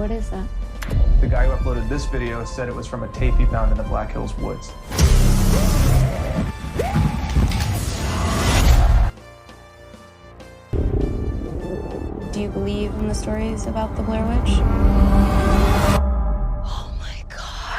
What is that? The guy who uploaded this video said it was from a tape he found in the Black Hills woods. Do you believe in the stories about the Blair Witch?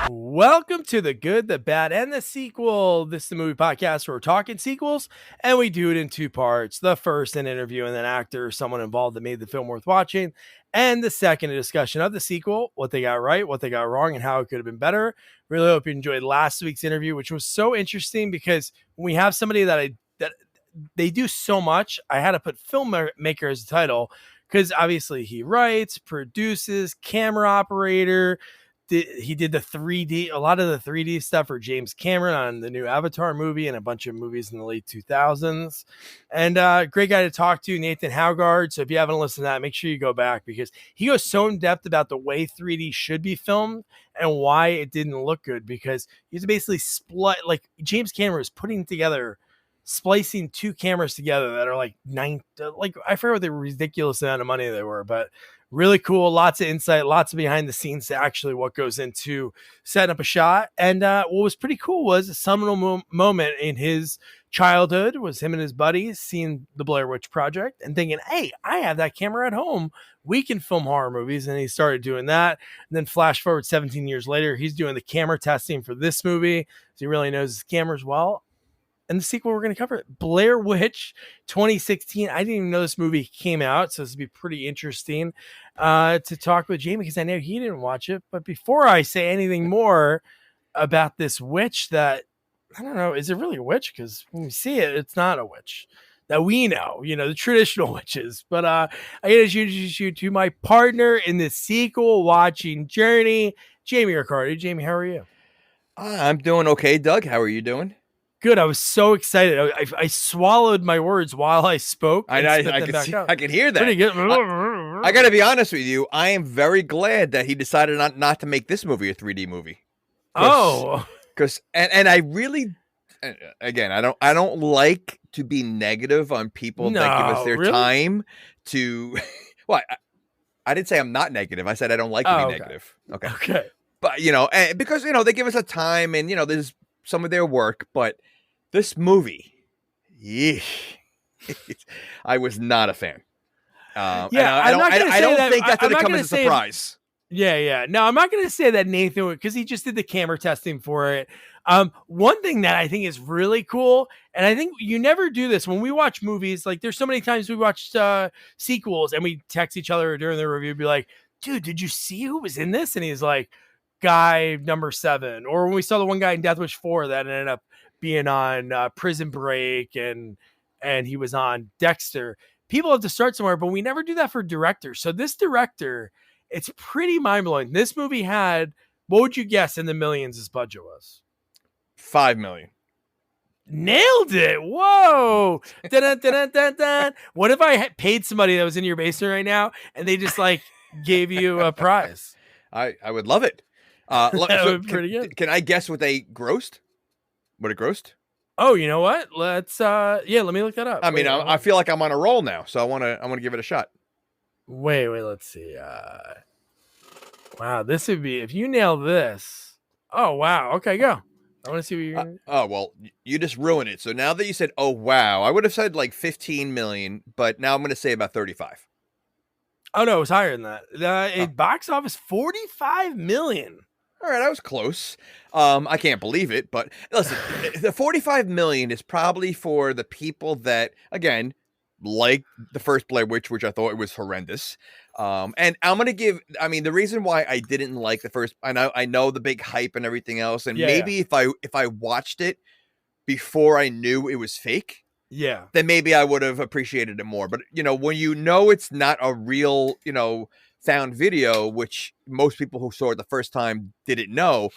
Welcome to The Good, the Bad, and the Sequel. This is the movie podcast where we're talking sequels, and we do it in two parts. The first, an interview with an actor or someone involved that made the film worth watching, and the second, a discussion of the sequel, what they got right, what they got wrong, and how it could have been better. Really hope you enjoyed last week's interview, which was so interesting because when we have somebody that they do so much, I had to put filmmaker as a title because obviously he writes, produces, camera operator. He did the 3D, a lot of the 3D stuff for James Cameron on the new Avatar movie and a bunch of movies in the late 2000s. And great guy to talk to, Nathan Haugard. So if you haven't listened to that, make sure you go back because he goes so in depth about the way 3D should be filmed and why it didn't look good, because he's basically like James Cameron was putting together, splicing two cameras together that are like I forget what the ridiculous amount of money they were, but really cool. Lots of insight, lots of behind the scenes to actually what goes into setting up a shot. And what was pretty cool was a seminal moment in his childhood was him and his buddies seeing the Blair Witch Project and thinking, hey, I have that camera at home. We can film horror movies. And he started doing that. And then flash forward 17 years later, he's doing the camera testing for this movie. So he really knows his cameras well. And the sequel we're going to cover, Blair Witch 2016. I didn't even know this movie came out, so this would be pretty interesting to talk with Jamie because I know he didn't watch it. But before I say anything more about this witch that, I don't know, is it really a witch? Because when we see it, it's not a witch that we know, the traditional witches. But I got to introduce you to my partner in the sequel watching journey, Jamie Riccardi. Jamie, how are you? I'm doing okay, Doug. How are you doing? Good. I was so excited. I swallowed my words while I spoke. I can hear that. Pretty good. I got to be honest with you. I am very glad that he decided not to make this movie a 3D movie. Because I really, again, I don't like to be negative on people that give us their time to. Well, I didn't say I'm not negative. I said I don't like to be negative. Okay. But because they give us a time, and there's some of their work, but this movie, I was not a fan. I don't think that's going to come as a surprise. Yeah. No, I'm not going to say that Nathan, because he just did the camera testing for it. One thing that I think is really cool, and I think you never do this when we watch movies, like there's so many times we watch sequels and we text each other during the review, be like, dude, did you see who was in this? And he's like, guy number 7. Or when we saw the one guy in Death Wish 4 that ended up being on Prison Break and he was on Dexter. People have to start somewhere, but we never do that for directors. So this director, it's pretty mind-blowing. This movie had, what would you guess in the millions his budget was? $5 million. Nailed it. Whoa. Dun, dun, dun, dun. What if I paid somebody that was in your basement right now and they just gave you a prize? I would love it. Pretty good. Can I guess what they grossed? What it grossed? Oh, you know what? Let's let me look that up. I mean, I feel like I'm on a roll now, so I want to give it a shot. Wait, let's see. Wow, this would be, if you nail this. Oh, wow. Okay, go. I want to see what you're going to well, you just ruined it. So now that you said, oh, wow, I would have said like 15 million, but now I'm going to say about 35. Oh, no, it was higher than that. Box office, 45 million. All right, I was close. I can't believe it, but listen, the 45 million is probably for the people that, again, like the first Blair Witch, which I thought it was horrendous. And I'm going to give, the reason why I didn't like the first, I know the big hype and everything else. And maybe if I watched it before I knew it was fake, then maybe I would have appreciated it more. But, when it's not a real, found video, which most people who saw it the first time didn't know,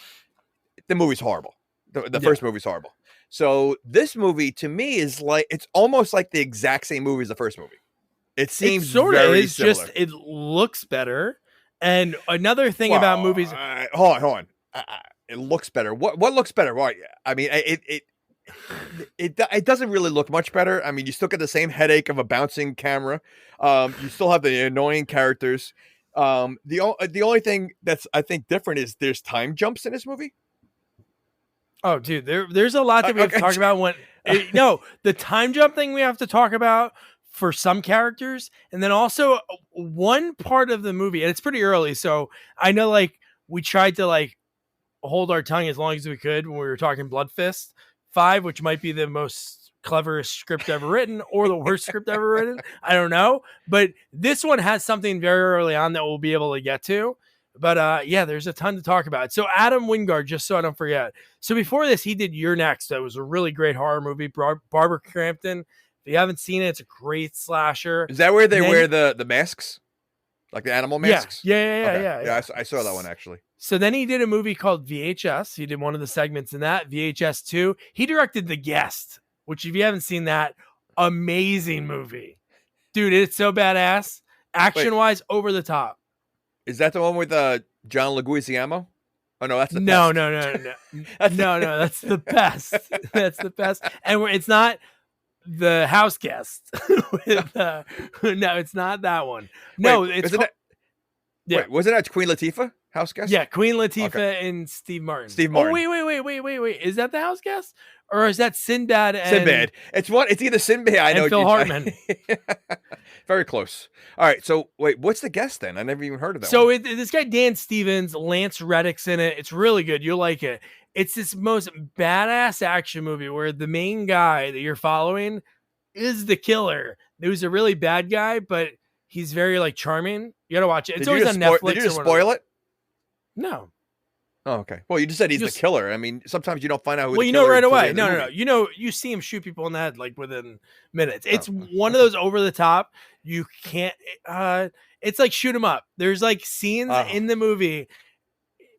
the movie's horrible. The first movie's horrible. So this movie to me is it's almost like the exact same movie as the first movie. It seems very similar. Just it looks better. And another thing about movies, hold on. It looks better. What looks better? Well, it doesn't really look much better. You still get the same headache of a bouncing camera. You still have the annoying characters. The only thing that's I think different is there's time jumps in this movie. Oh, dude, there's a lot that we have to talk about. No, the time jump thing we have to talk about for some characters, and then also one part of the movie, and it's pretty early, so I know like we tried to like hold our tongue as long as we could when we were talking Bloodfist 5, which might be the most cleverest script ever written or the worst script ever written. I don't know, but this one has something very early on that we'll be able to get to. But yeah, there's a ton to talk about. So Adam Wingard, just so I don't forget. So before this, he did You're Next. That was a really great horror movie. Barbara Crampton. If you haven't seen it, it's a great slasher. Is that where they wear the masks? Like the animal masks? Yeah. I saw that one actually. So then he did a movie called VHS. He did one of the segments in that, VHS 2. He directed The Guest, which if you haven't seen that, amazing movie. Dude, it's so badass. Action-wise, over the top. Is that the one with John Leguizamo? Oh no, that's the no. That's no, that's the best. That's the best. And it's not the house guest. No, it's not that one. No, it's Wait, wasn't that Queen Latifah? House guest? Yeah, Queen Latifah and Steve Martin. Oh, wait. Is that the house guest? Or is that Sinbad and Sinbad? It's either Sinbad. I know Phil Hartman. Very close. All right. So wait, what's The Guest then? I never even heard of that. So this guy Dan Stevens, Lance Reddick's in it. It's really good. You'll like it. It's this most badass action movie where the main guy that you're following is the killer. Who's a really bad guy, but he's very like charming. You gotta watch it. It's always on Netflix. Did you just spoil it? No. Oh, okay. Well, you just said he's the killer. I mean, sometimes you don't find out who. Well, you know right away. No. You see him shoot people in the head like within minutes. It's one of those over the top. You can't. It's like shoot 'em up. There's like scenes in the movie.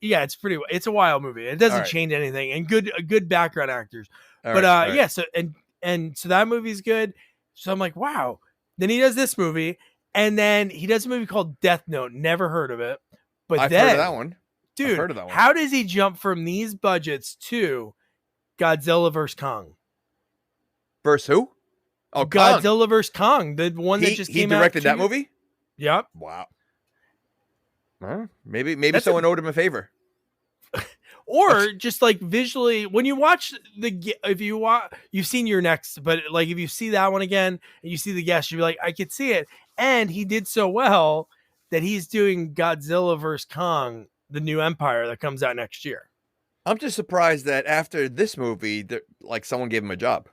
Yeah, it's a wild movie. It doesn't change anything, and good background actors. Yeah. So so that movie's good. So I'm like, wow. Then he does this movie, and then he does a movie called Death Note. Never heard of it, but I've heard of that one. Dude, heard of that one. How does he jump from these budgets to Godzilla vs. Kong? Versus who? Oh, Godzilla vs. Kong, the one that just came out. He directed that movie? Yep. Wow. Well, maybe someone owed him a favor. Or just like visually, when you watch you've seen Your Next, but like if you see that one again and you see The Guest, you'll be like, I could see it. And he did so well that he's doing Godzilla vs. Kong, the new Empire that comes out next year. I'm just surprised that after this movie, like someone gave him a job.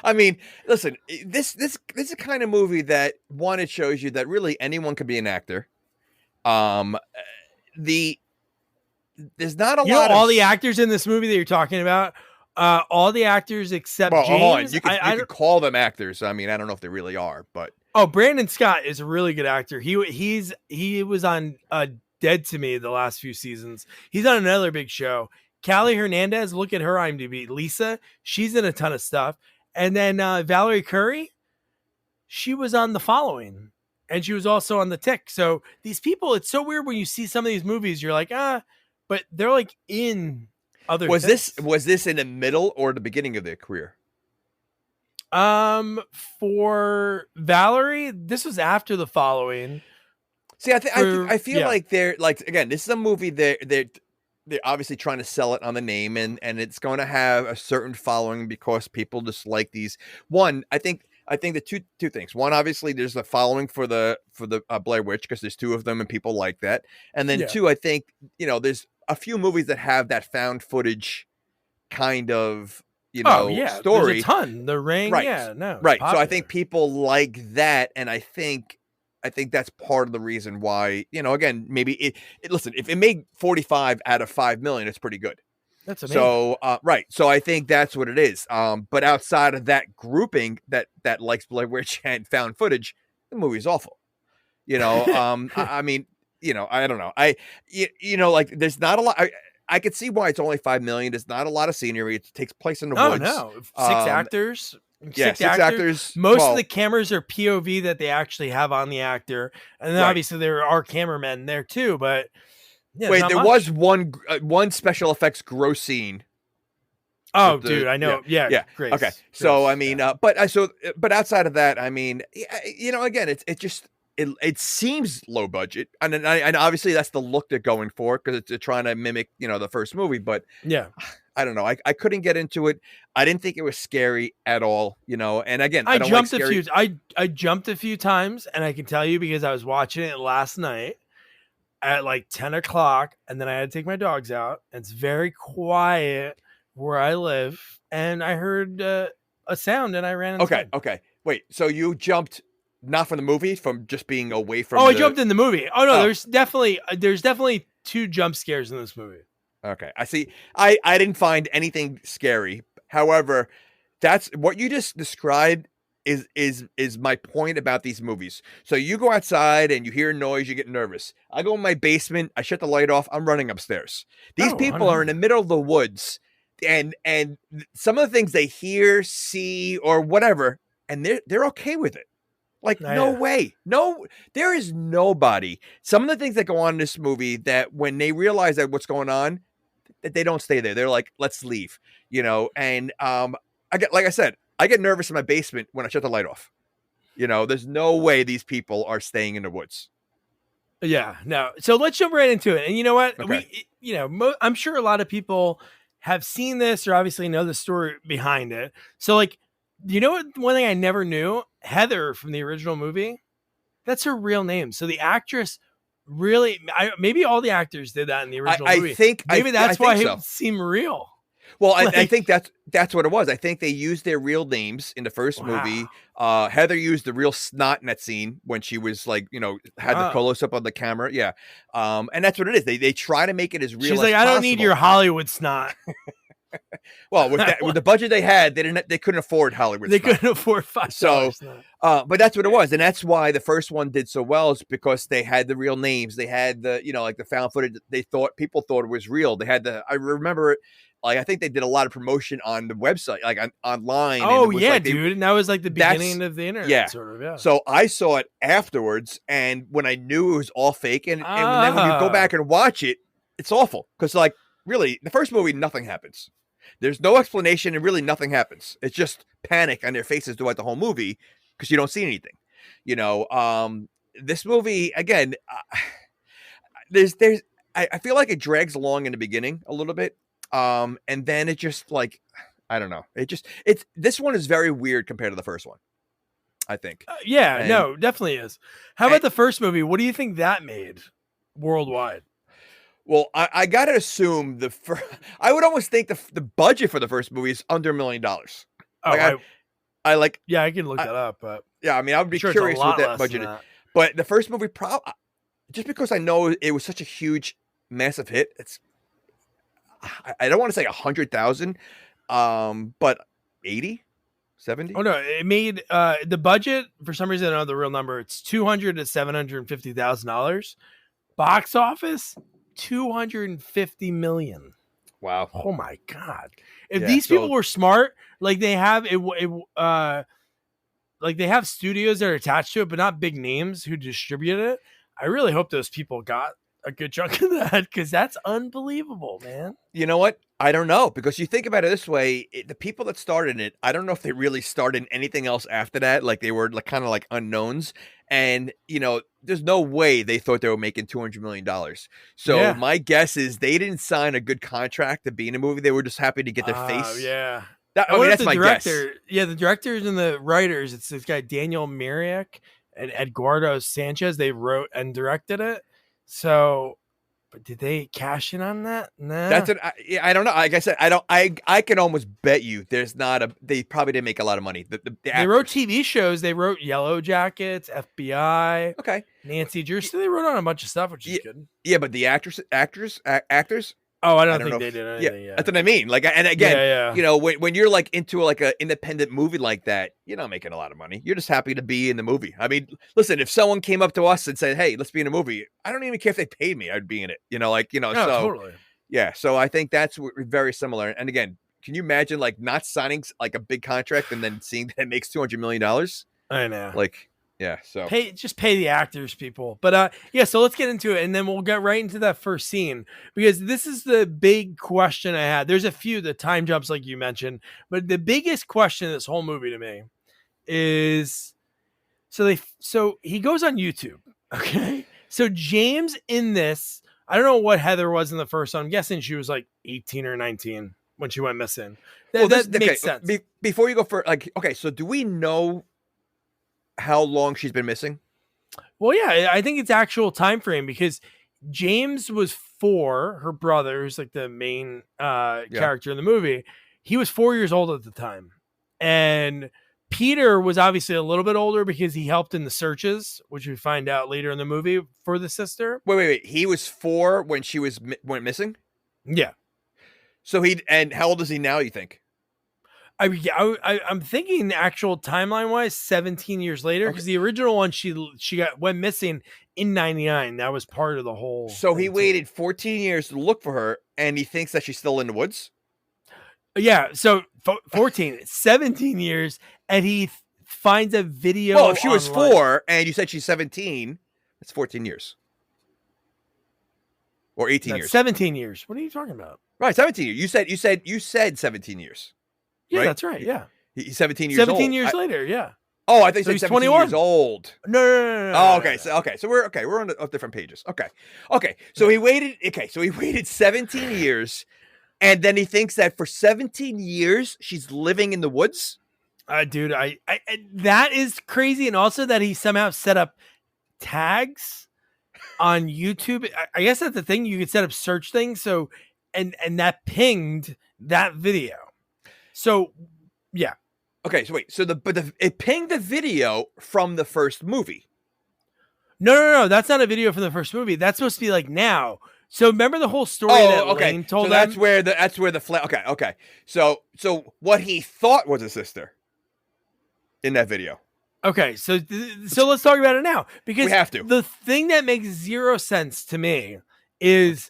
I mean, listen, this is the kind of movie that it shows you that really anyone could be an actor. There's not a lot. All the actors in this movie that you're talking about, all the actors except James. You could call them actors. I mean, I don't know if they really are, but Brandon Scott is a really good actor. He was on Dead to Me the last few seasons. He's on another big show. Callie Hernandez, look at her IMDb. Lisa, she's in a ton of stuff. And then Valerie Curry, she was on The Following, and she was also on The Tick. So these people, it's so weird when you see some of these movies, you're like, but they're like in other. Was this in the middle or the beginning of their career? For Valerie, this was after The Following. See, I feel like they're like, again, this is a movie they're obviously trying to sell it on the name, and it's going to have a certain following because people just like these. One, I think the two things. One, obviously, there's a following for the Blair Witch because there's two of them and people like that. And then two, I think there's a few movies that have that found footage kind of story. There's a ton. The Ring, right? Right. So I think people like that, and I think that's part of the reason why, again, maybe listen, if it made 45 out of 5 million, it's pretty good. That's amazing. So, right. So I think that's what it is. But outside of that grouping that likes Blair Witch and found footage, the movie's awful. I mean, I don't know. Like there's not a lot. I could see why it's only 5 million. There's not a lot of scenery. It takes place in the woods. No, 6 actors. Six actors. Most of the cameras are POV that they actually have on the actor, and then obviously there are cameramen there too. But wait, there was one special effects gross scene. Oh, dude, I know. Yeah. Great. Okay, so I mean, but outside of that, I mean, again, it's just it seems low budget, and obviously that's the look they're going for because they're trying to mimic the first movie. But Yeah. I don't know. I couldn't get into it. I didn't think it was scary at all. And again, I don't jumped like scary. I jumped a few times, and I can tell you because I was watching it last night at like 10 o'clock, and then I had to take my dogs out. And it's very quiet where I live, and I heard a sound, and I ran inside. Okay. Wait. So you jumped not from the movie, from just being away from? I jumped in the movie. Oh no, Oh. there's definitely 2 jump scares in this movie. Okay, I see. I didn't find anything scary. However, that's what you just described is my point about these movies. So you go outside and you hear a noise, you get nervous. I go in my basement, I shut the light off, I'm running upstairs. These people are in the middle of the woods, and some of the things they hear, see, or whatever, and they're okay with it. Like, no way. No, there is nobody. Some of the things that go on in this movie that when they realize that what's going on, that they don't stay there. They're like, let's leave, and like I said, I get nervous in my basement when I shut the light off. There's no way these people are staying in the woods. Yeah, no. So let's jump right into it. And you know what? Okay. I'm sure a lot of people have seen this or obviously know the story behind it. So like, what? One thing I never knew, Heather from the original movie, that's her real name. So the actress really, maybe all the actors did that in the original movie. I think maybe that's why so. it seemed real. Well, I think that's what it was. I think they used their real names in the first movie. Heather used the real snot in that scene when she was like, had the close up on the camera. Yeah. And that's what it is. They try to make it as real. She's like, I don't need your Hollywood snot. Well, with the budget they had, they couldn't afford Hollywood. They couldn't afford $5. So, but that's what it was, and that's why the first one did so well. Is because they had the real names. They had the like the found footage. People thought it was real. They had I remember it. Like I think they did a lot of promotion on the website, like online. Oh yeah, dude, and that was like the beginning of the internet. Yeah. Sort of. Yeah. So I saw it afterwards, and when I knew it was all fake, and then when you go back and watch it, it's awful because like really, the first movie, nothing happens. There's no explanation, and really nothing happens. It's just panic on their faces throughout the whole movie because you don't see anything. This movie again, I feel like it drags along in the beginning a little bit, and then it just like I don't know. This one is very weird compared to the first one, I think. No, definitely is. How about the first movie? What do you think that made worldwide? Well, I gotta assume I would almost think the budget for the first movie is under $1 million. Oh, like I can look that up, but yeah, I mean, I would be curious what that budget is. But the first movie, just because I know it was such a huge, massive hit, I don't want to say 100,000, but 80, 70. Oh no, it made the budget for some reason I don't know the real number. It's $200,000 to $750,000. Box office. $250 million. Wow. Oh my God. If these people were smart, like they have like they have studios that are attached to it, but not big names who distribute it. I really hope those people got a good chunk of that because that's unbelievable, man. You know what? I don't know, because you think about it this way, the people that started it, I don't know if they really started anything else after that. Like they were like kind of like unknowns, and there's no way they thought they were making $200 million. So my guess is they didn't sign a good contract to be in a movie. They were just happy to get their face. Yeah. I mean, that's my guess. Yeah, the directors and the writers, it's this guy Daniel Myrick and Eduardo Sanchez. They wrote and directed it. So, but did they cash in on that? Nah. That's it. I don't know. Like I said, I can almost bet you there's not they probably didn't make a lot of money. They wrote TV shows. They wrote Yellow Jackets, FBI. Okay. Nancy Drew. So they wrote on a bunch of stuff, which is good. Yeah, but the actors. Oh, I don't think they did anything. Yeah, that's what I mean. Like, and again, when you're like into like an independent movie like that, you're not making a lot of money. You're just happy to be in the movie. I mean, listen, if someone came up to us and said, "Hey, let's be in a movie," I don't even care if they paid me. I'd be in it. So totally. Yeah, so I think that's very similar. And again, can you imagine like not signing like a big contract and then seeing that it makes $200 million? I know. Like. Yeah, so pay the actors, people. But so let's get into it, and then we'll get right into that first scene, because this is the big question I had. There's a few the time jumps like you mentioned, but the biggest question in this whole movie to me is, So he goes on YouTube. Okay. So James in this, I don't know what Heather was in the first one. I'm guessing she was like 18 or 19 when she went missing. That makes sense. Before you go for okay, so do we know how long she's been missing? Well, yeah, I think it's actual time frame because James was 4, her brother, who's like the main character in the movie. He was 4 years old at the time. And Peter was obviously a little bit older because he helped in the searches, which we find out later in the movie for the sister. Wait. He was 4 when she went missing? Yeah. So and how old is he now, you think? I'm thinking actual timeline wise, 17 years later, because the original one she went missing in 99. That was part of the whole. So he waited 14 years to look for her, and he thinks that she's still in the woods. Yeah. So 17 years, and he finds a video. Well, if she was online. 4 and you said she's 17, that's 14 years. Or 18 years. 17 years. What are you talking about? Right, 17 years. You said 17 years. Yeah, right? that's right. Yeah. He's 17 years old. 17 years later, yeah. Oh, I think So he's he's 17 21. years old. No. Oh, okay. So we're on different pages. Okay. So he waited 17 years, and then he thinks that for 17 years she's living in the woods. Dude, I that is crazy, and also that he somehow set up tags on YouTube. I guess that's the thing. You could set up search things, so and that pinged that video. So, yeah. Okay, so wait. So it pinged the video from the first movie. No. That's not a video from the first movie. That's supposed to be like now. So remember the whole story that Lane told so them? that's where the okay. So what he thought was a sister in that video. Okay, so let's talk about it now, because we have to. The thing that makes zero sense to me is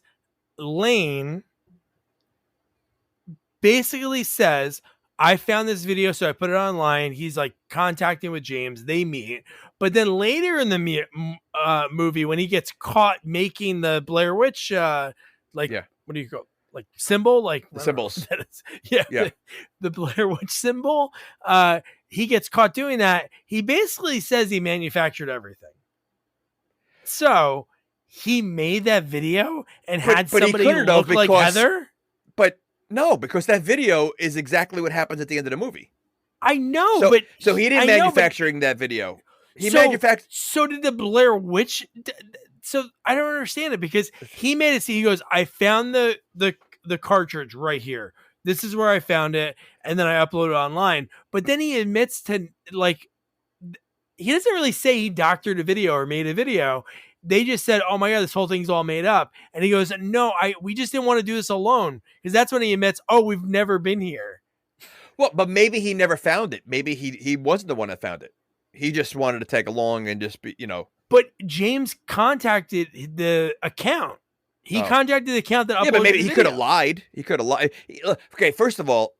Lane basically says, I found this video, so I put it online. He's like contacting with James. They meet. But then later in the movie, when he gets caught making the Blair Witch, what do you call it? Like symbol? Like the symbols. Yeah. The Blair Witch symbol. He gets caught doing that. He basically says he manufactured everything. So he made that video and had somebody look like Heather? But no, because that video is exactly what happens at the end of the movie. I know, so he didn't manufacturing that video. He manufactured. So did the Blair Witch. So I don't understand it, because he made it. See, he goes, I found the cartridge right here. This is where I found it, and then I uploaded it online. But then he admits to, like, he doesn't really say he doctored a video or made a video. They just said, oh my God, this whole thing's all made up. And he goes, no, we just didn't want to do this alone. Because that's when he admits, oh, we've never been here. Well, but maybe he never found it. Maybe he wasn't the one that found it. He just wanted to tag along and just be, But James contacted the account. He contacted the account that uploaded. Yeah, but maybe the he video. could have lied. He could have lied. Okay, first of all,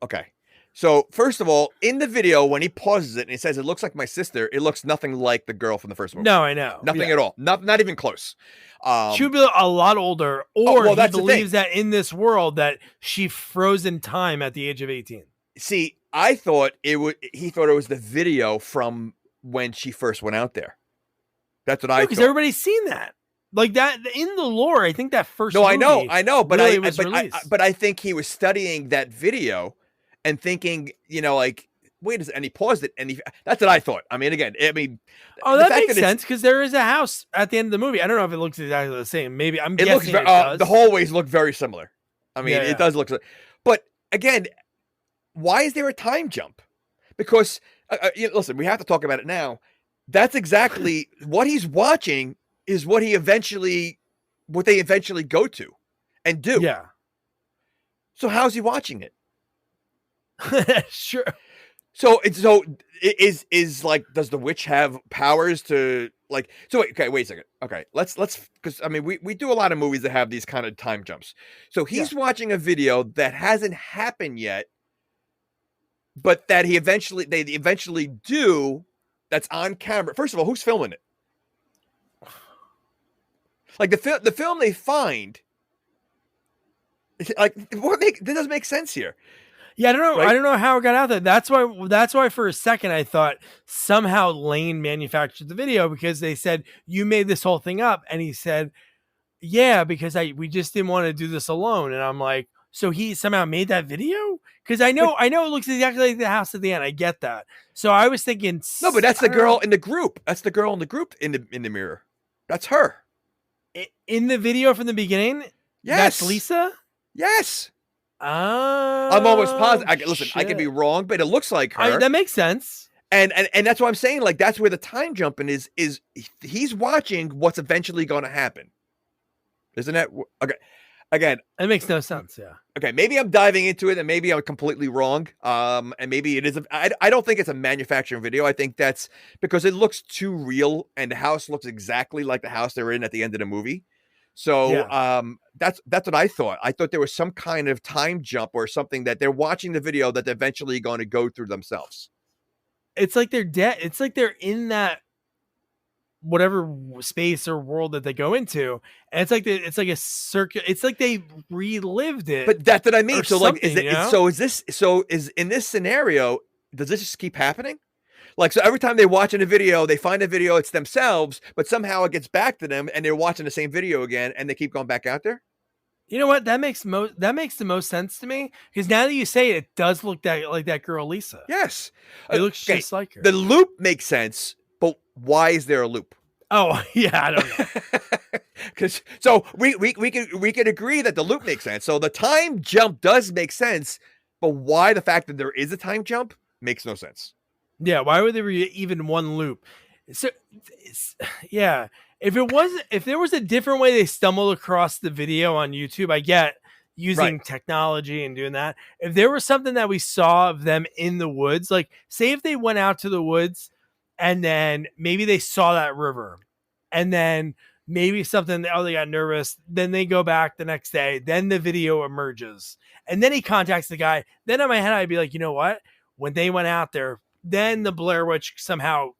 in the video, when he pauses it and he says, it looks like my sister, it looks nothing like the girl from the first movie. No, I know. Nothing at all. Not even close. She would be a lot older, or he believes that in this world that she froze in time at the age of 18. See, he thought it was the video from when she first went out there. That's what I thought. Because everybody's seen that. Like that in the lore, I think that first movie I know, but really was released. I think he was studying that video and thinking, like, wait a second, and he paused it, and that's what I thought. I mean, that makes sense, because there is a house at the end of the movie. I don't know if it looks exactly the same. Maybe I'm guessing it does. The hallways look very similar. I mean, it does look. But again, why is there a time jump? Because listen, we have to talk about it now. That's exactly what he's watching. Is what they eventually go to and do. Yeah. So how's he watching it? Sure. So is like, does the witch have powers to like? So wait a second. Okay, let's because I mean we do a lot of movies that have these kind of time jumps. So he's watching a video that hasn't happened yet, but that they eventually do. That's on camera. First of all, who's filming it? Like the film they find, like that doesn't make sense here. Yeah, I don't know. Right? I don't know how it got out there. That's why for a second I thought somehow Lane manufactured the video, because they said you made this whole thing up, and he said, "Yeah, because we just didn't want to do this alone." And I'm like, so he somehow made that video? Because I know it looks exactly like the house at the end. I get that. So I was thinking, No, but that's the I don't girl know, in the group. That's the girl in the group in the mirror. That's her. in the video from the beginning. Yes. That's Lisa. Yes. Oh, I'm almost positive. Listen, I could be shit. wrong, but it looks like her. That makes sense. And that's what I'm saying. Like, that's where the time jumping is he's watching what's eventually going to happen. Isn't that okay? Again, It makes no sense. Yeah. okay, maybe I'm diving into it and maybe I'm completely wrong. And maybe it is. I don't think it's a manufacturing video. I think that's because it looks too real and the house looks exactly like the house they're in at the end of the movie. So that's what I thought. I thought there was some kind of time jump or something that they're watching the video that they're eventually going to go through themselves. It's like they're dead. It's like they're in that whatever space or world that they go into, and it's like a circuit. It's like they relived it. But that's what I mean. Or So like, is something, it? you know? So is in this scenario? Does this just keep happening? Like, so every time they watch in a video, they find a video, it's themselves, but somehow it gets back to them, and they're watching the same video again, and they keep going back out there. You know what? That makes the most sense to me, because now that you say it does look like that girl Lisa. Yes, It looks just like her. The loop makes sense, but why is there a loop? Oh yeah, I don't know. Because so we can agree that the loop makes sense. So the time jump does make sense, but why the fact that there is a time jump makes no sense. Yeah, why would there be even one loop? So, yeah, if there was a different way they stumbled across the video on YouTube, I get using technology and doing that. If there was something that we saw of them in the woods, like say if they went out to the woods and then maybe they saw that river and then maybe something, they got nervous, then they go back the next day, then the video emerges and then he contacts the guy. Then in my head, I'd be like, you know what? When they went out there, then the Blair Witch somehow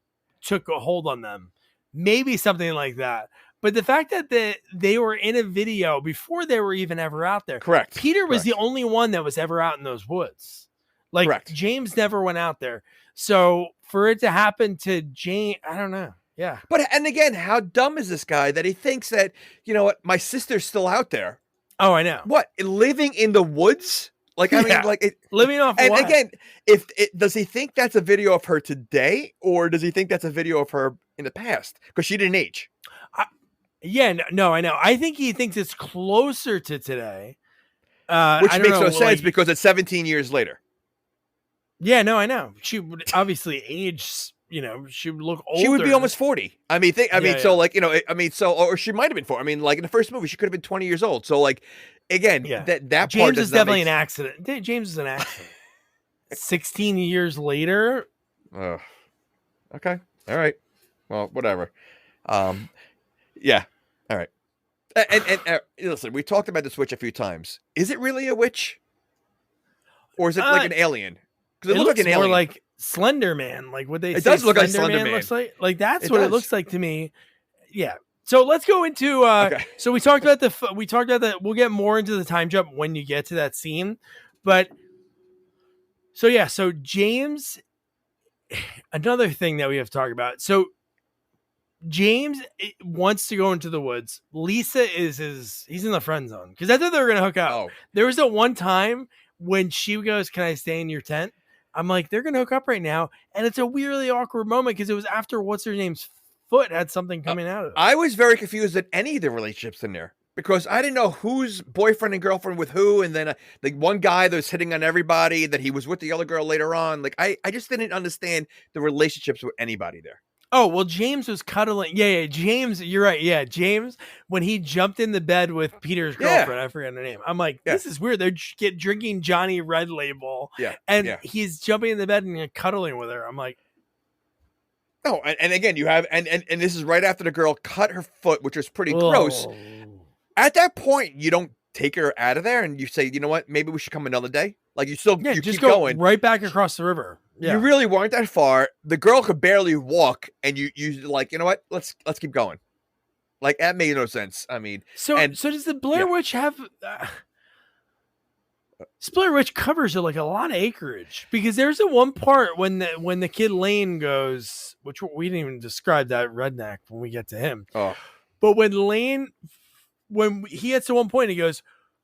took a hold on them. Maybe something like that. But the fact that they were in a video before they were even ever out there. Correct. Peter was the only one that was ever out in those woods. Like Correct. James never went out there. So for it to happen to James, I don't know. Yeah. But, and again, how dumb is this guy that he thinks that, you know what, my sister's still out there. Oh, I know. What, living in the woods? Like, I mean, like living off. And what? again, does he think that's a video of her today, or does he think that's a video of her in the past? Because she didn't age. No, I know. I think he thinks it's closer to today, which makes no sense because it's 17 years later. Yeah, no, I know. She would obviously age. You know, she would look older. She would be almost 40. I mean, so like, you know, or she might have been 40. I mean, like in the first movie, she could have been 20 years old. So like, again, that James part is definitely an accident. James is an accident. 16 years later. Oh, okay. All right. Well, whatever. Yeah. All right. And listen, we talked about this witch a few times. Is it really a witch, or is it like an alien? Because it looks like an alien. More like Slender Man, like what they say. It does look like Slender Man. Looks like that's what it looks like to me. Yeah. So let's go into. So we talked about that. We'll get more into the time jump when you get to that scene, but so yeah. So James, another thing that we have to talk about. So James wants to go into the woods. Lisa he's in the friend zone because I thought they were gonna hook up. Oh. There was that one time when she goes, "Can I stay in your tent?" I'm like, they're gonna hook up right now, and it's a weirdly awkward moment because it was after what's her name's foot had something coming out of it. I was very confused at any of the relationships in there because I didn't know who's boyfriend and girlfriend with who, and then the one guy that was hitting on everybody that he was with the other girl later on. Like I just didn't understand the relationships with anybody there. Oh, well, James was cuddling. Yeah, James, you're right. Yeah, James, when he jumped in the bed with Peter's girlfriend, I forget her name. I'm like, this is weird. They're drinking Johnny Red Label. Yeah. And he's jumping in the bed and cuddling with her. I'm like, no. And again, you have, and this is right after the girl cut her foot, which was pretty gross. At that point, you don't take her out of there and you say, you know what, maybe we should come another day. Like you just keep going right back across the river. Yeah. You really weren't that far. The girl could barely walk, and you like, you know what? Let's keep going. Like that made no sense. I mean, so does the Blair Witch have? Blair Witch covers like a lot of acreage, because there's a one part when the kid Lane goes, which we didn't even describe that redneck when we get to him. Oh, But when he gets to one point, he goes,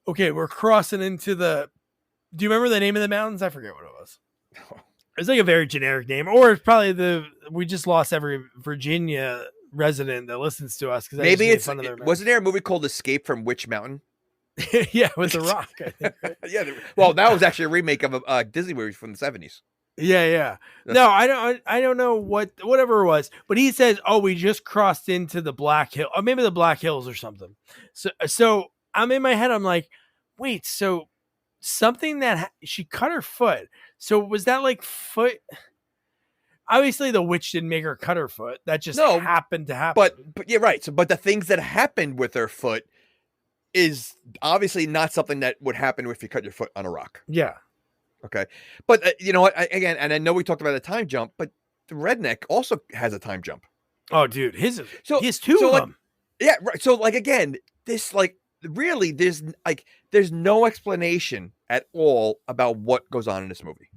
"Okay, we're crossing into the." Do you remember the name of the mountains? I forget what it was. It's like a very generic name, or it's probably we just lost every Virginia resident that listens to us, because maybe wasn't there a movie called Escape from Witch Mountain? Yeah, with The Rock, I think. Right? Yeah, well, that was actually a remake of a Disney movie from the 70s. Yeah. No, I don't know whatever it was, but he says, "Oh, we just crossed into the Black Hill, or maybe the Black Hills or something." So I'm in my head, I'm like, wait, so something that she cut her foot. So was that like foot? Obviously, the witch didn't make her cut her foot. That just happened to happen. But yeah, right. So, but the things that happened with her foot is obviously not something that would happen if you cut your foot on a rock. Yeah. Okay. But you know what? Again, and I know we talked about a time jump, but the redneck also has a time jump. Oh, dude, he has two of them. Yeah. Right. So, like, again, this, like, really, there's no explanation at all about what goes on in this movie.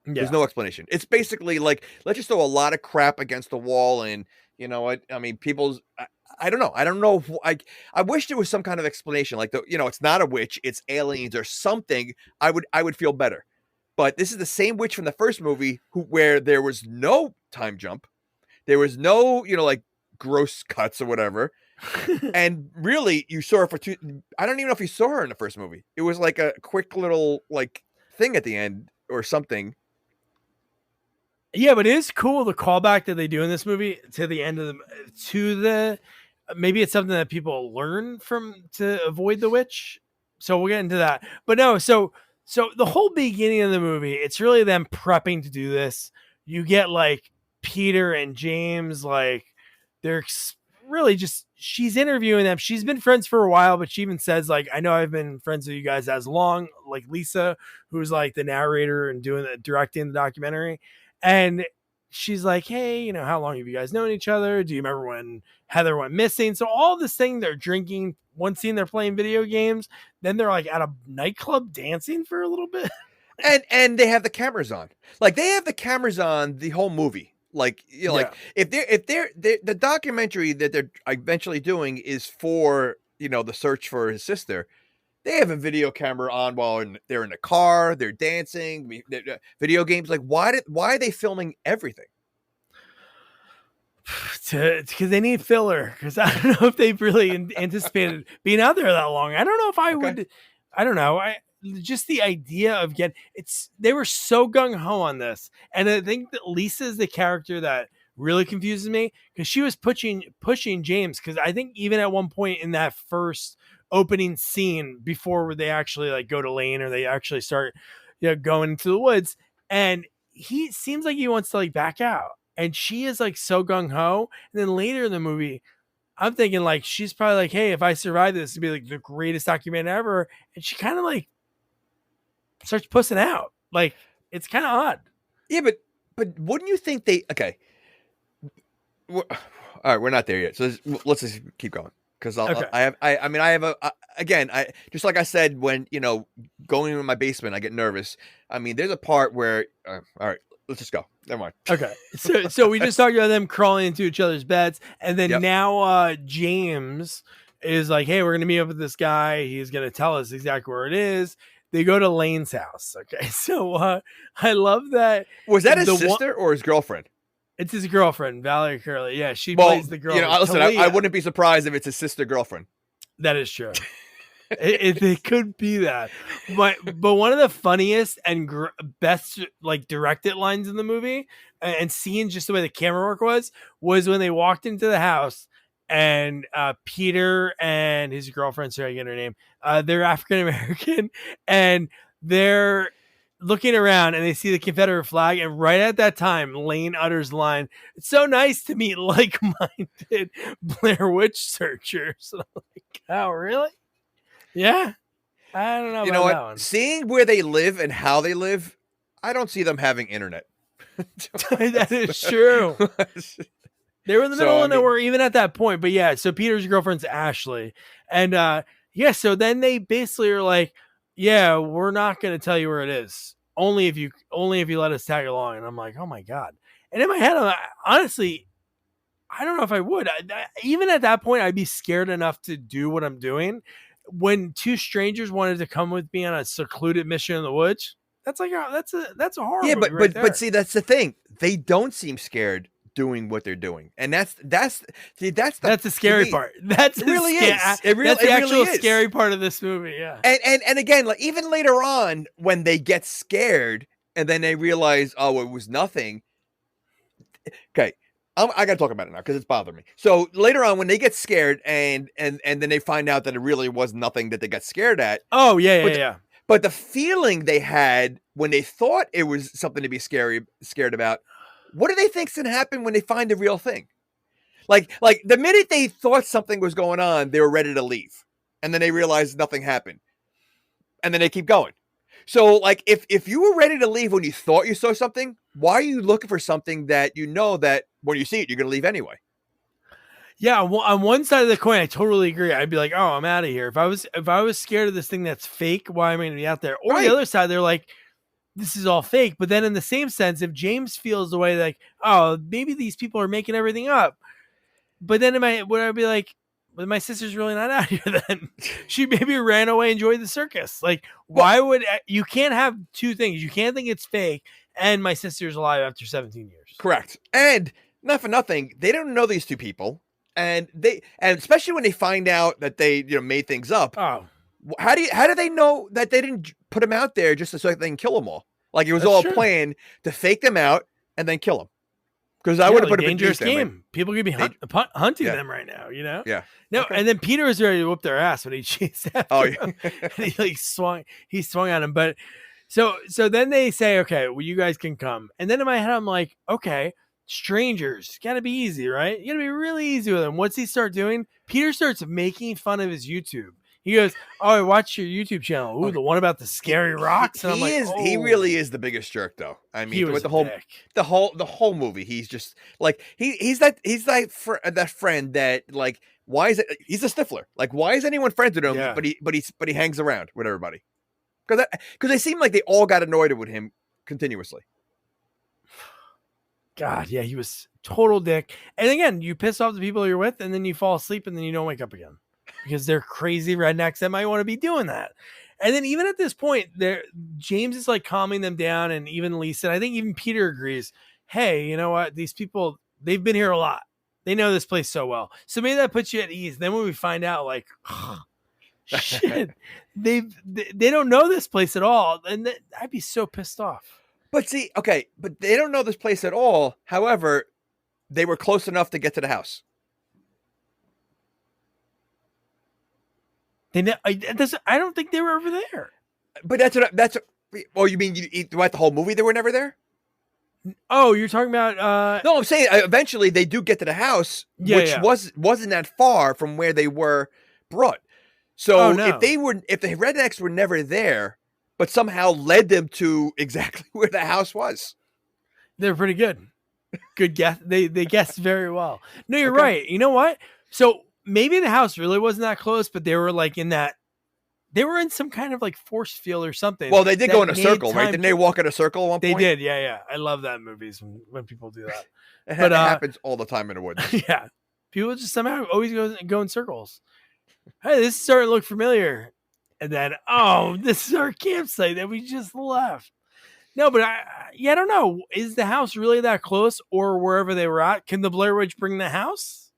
Yeah. There's no explanation. It's basically like, let's just throw a lot of crap against the wall, and you know what? I mean, I don't know. I don't know. I wish there was some kind of explanation, like it's not a witch, it's aliens or something. I would feel better. But this is the same witch from the first movie where there was no time jump, there was no like gross cuts or whatever, and really you saw her for two. I don't even know if you saw her in the first movie. It was like a quick little like thing at the end or something. Yeah, but it is cool the callback that they do in this movie to the end of maybe it's something that people learn from to avoid the witch. So we'll get into that. But no, so the whole beginning of the movie, it's really them prepping to do this. You get like Peter and James, like they're really just, she's interviewing them. She's been friends for a while, but she even says like, I know I've been friends with you guys as long, like Lisa, who's like the narrator and directing the documentary. And she's like, hey, how long have you guys known each other? Do you remember when Heather went missing? So all this thing, they're drinking. One scene, they're playing video games. Then they're like at a nightclub dancing for a little bit. And they have the cameras on. Like they have the cameras on the whole movie. Like, like if they're the documentary that they're eventually doing is for, the search for his sister. They have a video camera on while they're in a car, they're dancing, video games. Like, why are they filming everything? Because they need filler. Because I don't know if they've really anticipated being out there that long. I don't know if I would. I don't know. Just the idea of they were so gung ho on this, and I think that Lisa is the character that really confuses me, because she was pushing James. Because I think even at one point in that first opening scene, before they actually like go to Lane, or they actually start going into the woods, and he seems like he wants to like back out, and she is like so gung-ho. And then later in the movie, I'm thinking like she's probably like, hey, if I survive this, it'd be like the greatest documentary ever. And she kind of like starts pussing out. Like, it's kind of odd. Yeah, but wouldn't you think all right, we're not there yet, so let's just keep going. Because I have again, just like I said, when going into my basement, I get nervous. I mean, there's a part where all right, let's just go. Never mind. Okay, so we just talked about them crawling into each other's beds, and then now James is like, hey, we're gonna meet up with this guy. He's gonna tell us exactly where it is. They go to Lane's house. Okay, so I love that. Was that his sister or his girlfriend? It's his girlfriend, Valerie Curley. Yeah, she plays the girl. Listen, I wouldn't be surprised if it's his sister girlfriend. That is true. it could be that. But one of the funniest and best like directed lines in the movie, and seeing just the way the camera work was when they walked into the house, and Peter and his girlfriend, sorry, I get her name. They're African American, and they're looking around, and they see the Confederate flag, and right at that time, Lane utters the line, "It's so nice to meet like-minded Blair Witch searchers." And I'm like, oh, really? Yeah. I don't know. You know what? That one. Seeing where they live and how they live, I don't see them having internet. That is true. They were in the middle of nowhere even at that point. But yeah, so Peter's girlfriend's Ashley. And so then they basically are like, yeah, we're not going to tell you where it is. Only if you let us tag along. And I'm like, oh my God. And in my head, honestly, I don't know if I would. Even at that point, I'd be scared enough to do what I'm doing. When two strangers wanted to come with me on a secluded mission in the woods, that's like that's a horror movie right there. But see, that's the thing. They don't seem scared doing what they're doing, and that's the scary part. That's it really is. That's the actual scary part of this movie. Yeah, and again, like even later on when they get scared and then they realize, oh, it was nothing. Okay. I got to talk about it now because it's bothering me. So later on, when they get scared and then they find out that it really was nothing that they got scared at. Oh yeah. But the feeling they had when they thought it was something to be scared about, what do they think's gonna happen when they find the real thing? Like the minute they thought something was going on, they were ready to leave, and then they realized nothing happened, and then they keep going. So, like, if you were ready to leave when you thought you saw something, why are you looking for something that you know that when you see it, you're going to leave anyway? Yeah, on one side of the coin, I totally agree. I'd be like, "Oh, I'm out of here." If I was scared of this thing that's fake, why am I going to be out there? Or the other side, they're like, "This is all fake." But then, in the same sense, if James feels the way like, "Oh, maybe these people are making everything up," but then would I be like, "But my sister's really not out here then." She maybe ran away, enjoyed the circus. Like, why would you can't have two things? You can't think it's fake and my sister's alive after 17 years. Correct. And not for nothing, they don't know these two people. And especially when they find out that they made things up. Oh. How do they know that they didn't put them out there just so they can kill them all? Like it was all a plan to fake them out and then kill them. Because I would have put a dangerous game. People could be hunting them right now, Yeah. No, okay. And then Peter was ready to whoop their ass when he chased after him. And he swung on him. But so then they say, okay, well, you guys can come. And then in my head, I'm like, okay, strangers, gotta be easy, right? You gotta be really easy with them. What's he start doing? Peter starts making fun of his YouTube. He goes, "Oh, I watched your YouTube channel. Ooh, the one about the scary rocks." And I'm like, he really is the biggest jerk, though. I mean, with the whole movie, he's just like he's that friend that like why is it? He's a stifler. Like, why is anyone friends with him? Yeah. But he hangs around with everybody because they seem like they all got annoyed with him continuously. God, yeah, he was total dick. And again, you piss off the people you're with, and then you fall asleep, and then you don't wake up again. Because they're crazy rednecks that might want to be doing that. And then even at this point, James is like calming them down, and even Lisa, and I think even Peter agrees, hey, you know what? These people, they've been here a lot. They know this place so well. So maybe that puts you at ease. Then when we find out, like, shit, they don't know this place at all. And I'd be so pissed off. But see, okay, but they don't know this place at all. However, they were close enough to get to the house. I don't think they were ever there. But oh, you mean throughout the whole movie they were never there? Oh, you're talking about No, I'm saying eventually they do get to the house, which wasn't that far from where they were brought. So if the rednecks were never there, but somehow led them to exactly where the house was. They're pretty good. Good guess. They guessed very well. No, you're right. You know what? So maybe the house really wasn't that close, but they were like they were in some kind of like force field or something. Well, they did go in a circle, right? Didn't they walk in a circle at one point? They did, yeah. I love that in movies when people do that. It happens all the time in the woods. Yeah. People just somehow always go in circles. Hey, this is starting to look familiar. And then, this is our campsite that we just left. No, but I don't know. Is the house really that close, or wherever they were at? Can the Blair Witch bring the house?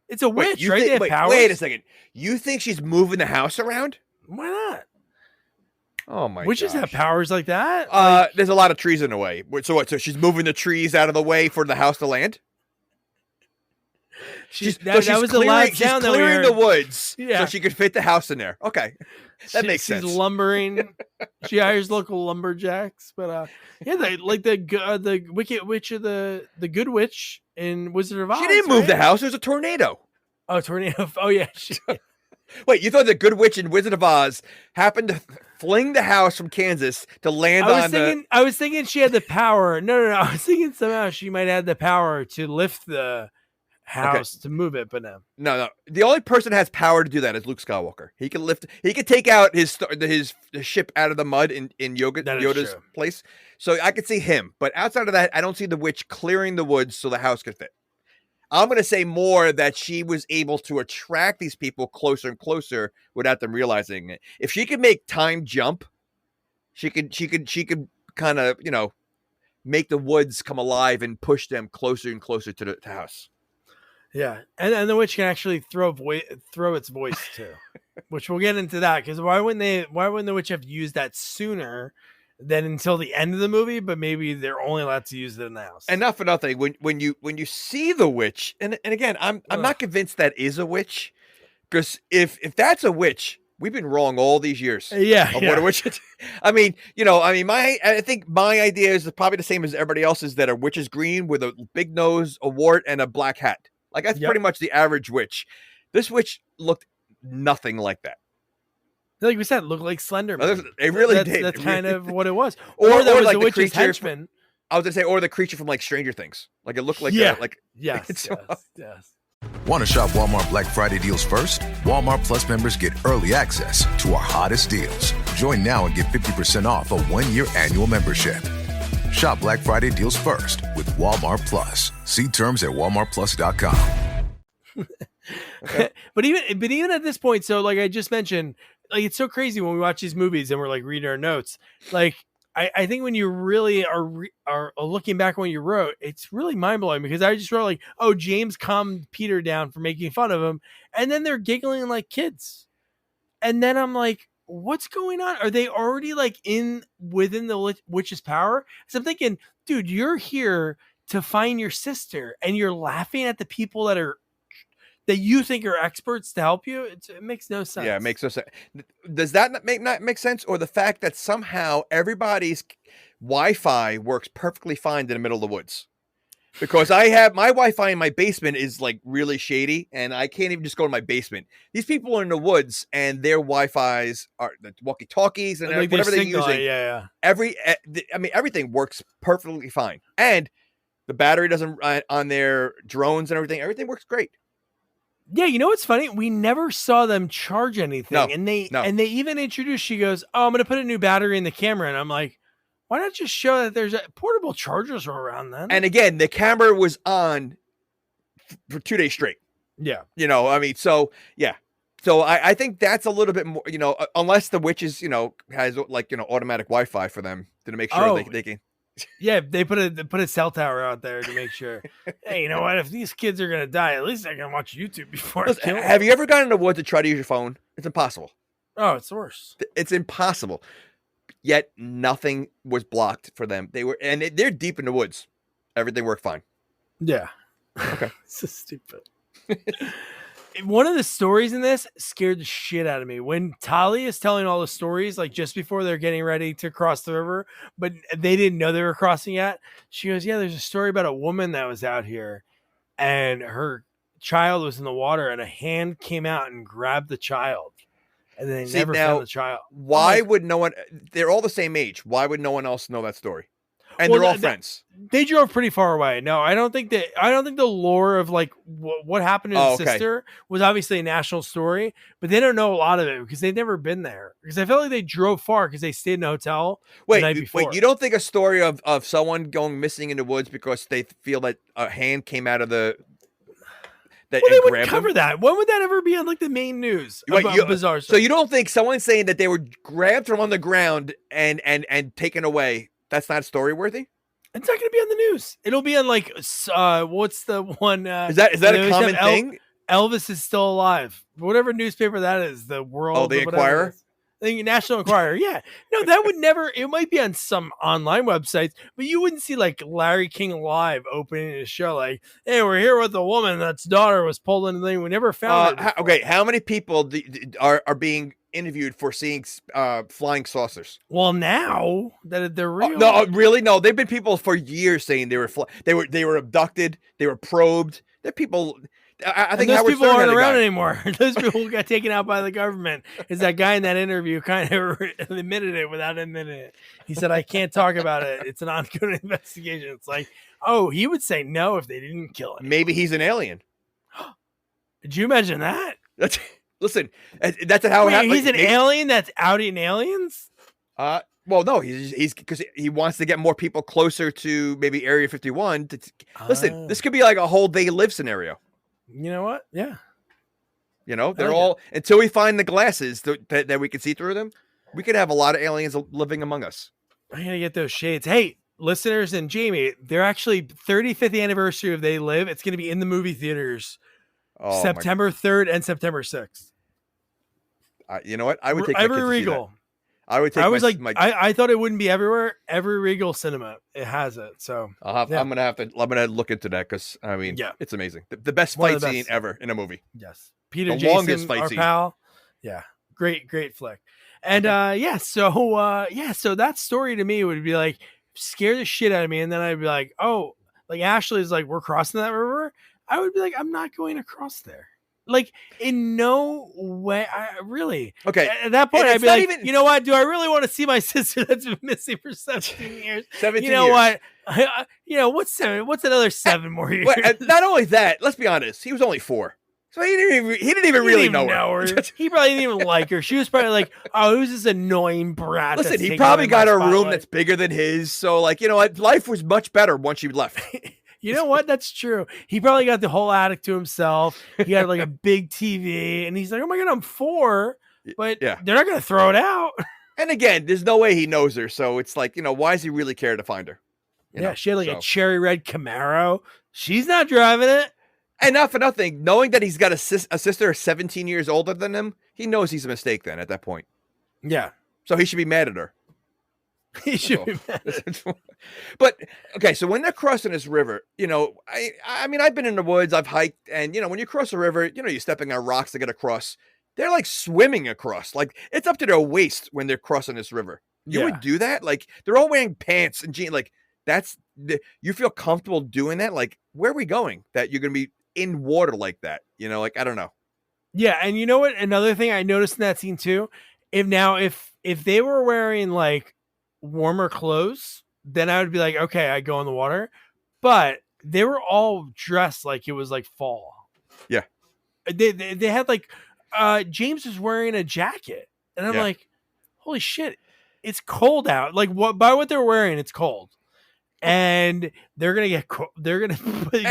It's a witch, right? Wait a second. You think she's moving the house around? Why not? Oh my! Witches have powers like that. There's a lot of trees in the way. So what? So she's moving the trees out of the way for the house to land. She's clearing the woods so she could fit the house in there. Okay, that makes sense. She's lumbering. She hires local lumberjacks, but the Wicked Witch of the Good Witch in Wizard of Oz. She didn't move the house. There's a tornado. Oh, tornado! Oh yeah. Wait, you thought the Good Witch in Wizard of Oz happened to fling the house from Kansas to land I was thinking she had the power. No. I was thinking somehow she might have the power to lift the house to move it, but no. No. The only person that has power to do that is Luke Skywalker. He can lift. He can take out his ship out of the mud in Yoda's place. So I could see him. But outside of that, I don't see the witch clearing the woods so the house could fit. I'm going to say more that she was able to attract these people closer and closer without them realizing it. If she could make time jump, she could kind of, make the woods come alive and push them closer and closer to the house. Yeah. And the witch can actually throw its voice too, which we'll get into that. Cause why wouldn't the witch have used that sooner than until the end of the movie, but maybe they're only allowed to use it in the house. And not for nothing, when you see the witch, and again, I'm not convinced that is a witch, because if that's a witch, we've been wrong all these years. What a witch. I think my idea is probably the same as everybody else's, that a witch is green with a big nose, a wart, and a black hat. Like that's pretty much the average witch. This witch looked nothing like that. Like we said, looked like Slender Man. It really did. That's kind of what it was. Or that was like the witch's henchman. I was gonna say, or the creature from like Stranger Things. Like it looked like yes. Want to shop Walmart Black Friday deals first? Walmart Plus members get early access to our hottest deals. Join now and get 50% off a 1-year annual membership. Shop Black Friday deals first with Walmart Plus. See terms at walmartplus.com. But even at this point, so like I just mentioned, like it's so crazy when we watch these movies and we're like reading our notes. Like I think when you really are looking back on what you wrote, it's really mind blowing, because I just wrote like, oh, James calmed Peter down for making fun of him, and then they're giggling like kids, and then I'm like, what's going on? Are they already like within the witch's power? So I'm thinking, dude, you're here to find your sister, and you're laughing at the people that you think are experts to help you. It makes no sense. Yeah, it makes no sense. Does that not make sense? Or the fact that somehow everybody's Wi-Fi works perfectly fine in the middle of the woods? Because I have my Wi-Fi in my basement is like really shady, and I can't even just go to my basement. These people are in the woods, and their Wi-Fi's are the walkie-talkies and like whatever they're using. Yeah. Everything works perfectly fine, and the battery doesn't run on their drones and everything. Everything works great. Yeah, you know what's funny? We never saw them charge anything. No, and they even introduced, she goes, oh, I'm going to put a new battery in the camera. And I'm like, why not just show that there's portable chargers are around then? And again, the camera was on for 2 days straight. Yeah. So I think that's a little bit more, unless the witches, has like, automatic Wi-Fi for them to make sure they can. Yeah, they put a cell tower out there to make sure. Hey, you know what? If these kids are gonna die, at least I can watch YouTube before. Listen, have you ever gone in the woods to try to use your phone? It's impossible. Oh, it's worse. It's impossible. Yet nothing was blocked for them. They're deep in the woods. Everything worked fine. Yeah. Okay. So stupid. One of the stories in this scared the shit out of me. When Tali is telling all the stories, like just before they're getting ready to cross the river, but they didn't know they were crossing yet. She goes, yeah, there's a story about a woman that was out here and her child was in the water and a hand came out and grabbed the child. And they never found the child. Why would no one, they're all the same age. Why would no one else know that story? And they're all friends. They drove pretty far away. No, I don't think the lore of like what happened to his sister was obviously a national story, but they don't know a lot of it because they've never been there. Because I felt like they drove far because they stayed in a hotel the night before. Wait, you don't think a story of someone going missing in the woods because they feel that a hand came out of the they wouldn't cover that. When would that ever be on like the main news? Bizarre stuff. So you don't think someone saying that they were grabbed from on the ground and taken away, that's not story worthy? It's not going to be on the news. It'll be on like what's the one? Is that a common thing? Elvis is still alive. Whatever newspaper that is, the World. Oh, the Enquirer. I think National Enquirer. Yeah, no, that would never. It might be on some online websites, but you wouldn't see like Larry King Live opening his show like, "Hey, we're here with a woman that's daughter was pulled into the thing. We never found her." Okay, how many people are being interviewed for seeing flying saucers? Well, now that they're real. No, really? No, they've been people for years saying they were abducted, they were probed. They're people. I think those people aren't around anymore. Those people got taken out by the government. Is that guy in that interview kind of admitted it without admitting it? He said, "I can't talk about it. It's an ongoing investigation." It's like, oh, he would say no if they didn't kill him. Maybe he's an alien. Did you imagine that? Listen, that's how it happened. He's an alien that's outing aliens? Well, no, he's because he wants to get more people closer to maybe Area 51. Listen, this could be like a whole they live scenario. You know what? Yeah. You know, they're all until we find the glasses that we can see through them. We could have a lot of aliens living among us. I'm gonna get those shades. Hey, listeners and Jamie, they're actually 35th anniversary of They Live. It's gonna be in the movie theaters September 3rd and September 6th. You know what? I would take every Regal. I would take. I thought it wouldn't be everywhere. Every Regal cinema, it has it. So I'm gonna look into that because I mean, it's amazing. The best fight scene ever in a movie. Yes, Peter the Jason, longest fight scene. Pal. Yeah, great flick. And so that story to me would be like scare the shit out of me, and then I'd be like, oh, like Ashley's like we're crossing that river. I would be like, I'm not going across there. Like in no way, really. Okay. At that point, I'd be like, you know what? Do I really want to see my sister that's been missing for 17 years? 17 you know years. What? What's 7? What's another 7 more years? Not only that, let's be honest. He was only 4, so he didn't even really know her. He probably didn't even like her. She was probably like, oh, who's this annoying brat? Listen, he probably got a room that's bigger than his. So, like, you know what? Life was much better once she left. You know what? That's true. He probably got the whole attic to himself. He had like a big TV, and he's like, "Oh my god, I'm 4," but they're not gonna throw it out. And again, there's no way he knows her, so it's like, you know, why does he really care to find her? She had like a cherry red Camaro. She's not driving it. And not for nothing, knowing that he's got a sister 17 years older than him, he knows he's a mistake. Then at that point, so he should be mad at her. He should be mad. But okay, so when they're crossing this river, you know, I mean, I've been in the woods, I've hiked, and you know, when you cross a river, you know, you're stepping on rocks to get across. They're like swimming across, like it's up to their waist when they're crossing this river. You would do that, like they're all wearing pants and jeans, like you feel comfortable doing that. Like, where are we going? That you're gonna be in water like that? You know, like I don't know. Yeah, and you know what? Another thing I noticed in that scene too, if they were wearing like warmer clothes, then I would be like, okay, I go in the water. But they were all dressed like it was like fall. Yeah, they had like James was wearing a jacket, and I'm like, holy shit, it's cold out. Like by what they're wearing, it's cold, and they're gonna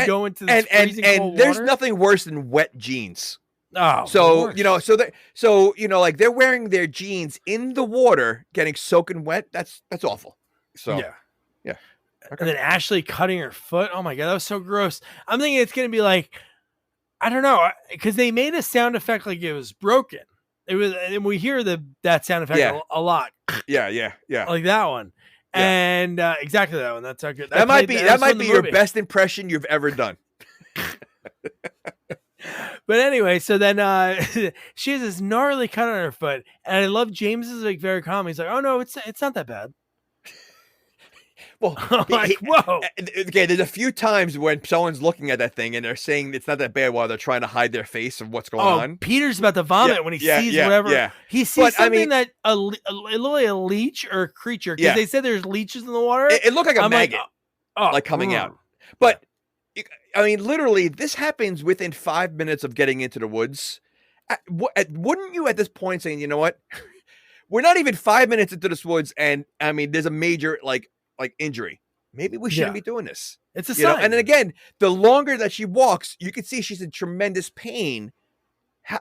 go into this freezing cold there's water. Nothing worse than wet jeans. Oh, so you know, like they're wearing their jeans in the water, getting soaking wet. That's awful. So yeah. Okay. And then Ashley cutting her foot. Oh my god, that was so gross. I'm thinking it's gonna be like, I don't know, because they made a sound effect like it was broken. It was, and we hear that sound effect a lot. Yeah, like that one, and exactly that one. That's how good. That might be your best impression you've ever done. But anyway, so then she has this gnarly cut on her foot, and I love James is like very calm. He's like, "Oh no, it's not that bad." Well, like, whoa. Okay, there's a few times when someone's looking at that thing and they're saying it's not that bad while they're trying to hide their face of what's going on. Peter's about to vomit when he sees whatever. Yeah. He sees something that literally a leech or a creature, because they said there's leeches in the water. It looked like a maggot, like coming out. But I mean, literally, this happens within 5 minutes of getting into the woods. Wouldn't you at this point saying, you know what? We're not even 5 minutes into this woods, and I mean, there's a major like injury. Maybe we shouldn't be doing this. It's a sign. And then again, the longer that she walks, you can see she's in tremendous pain.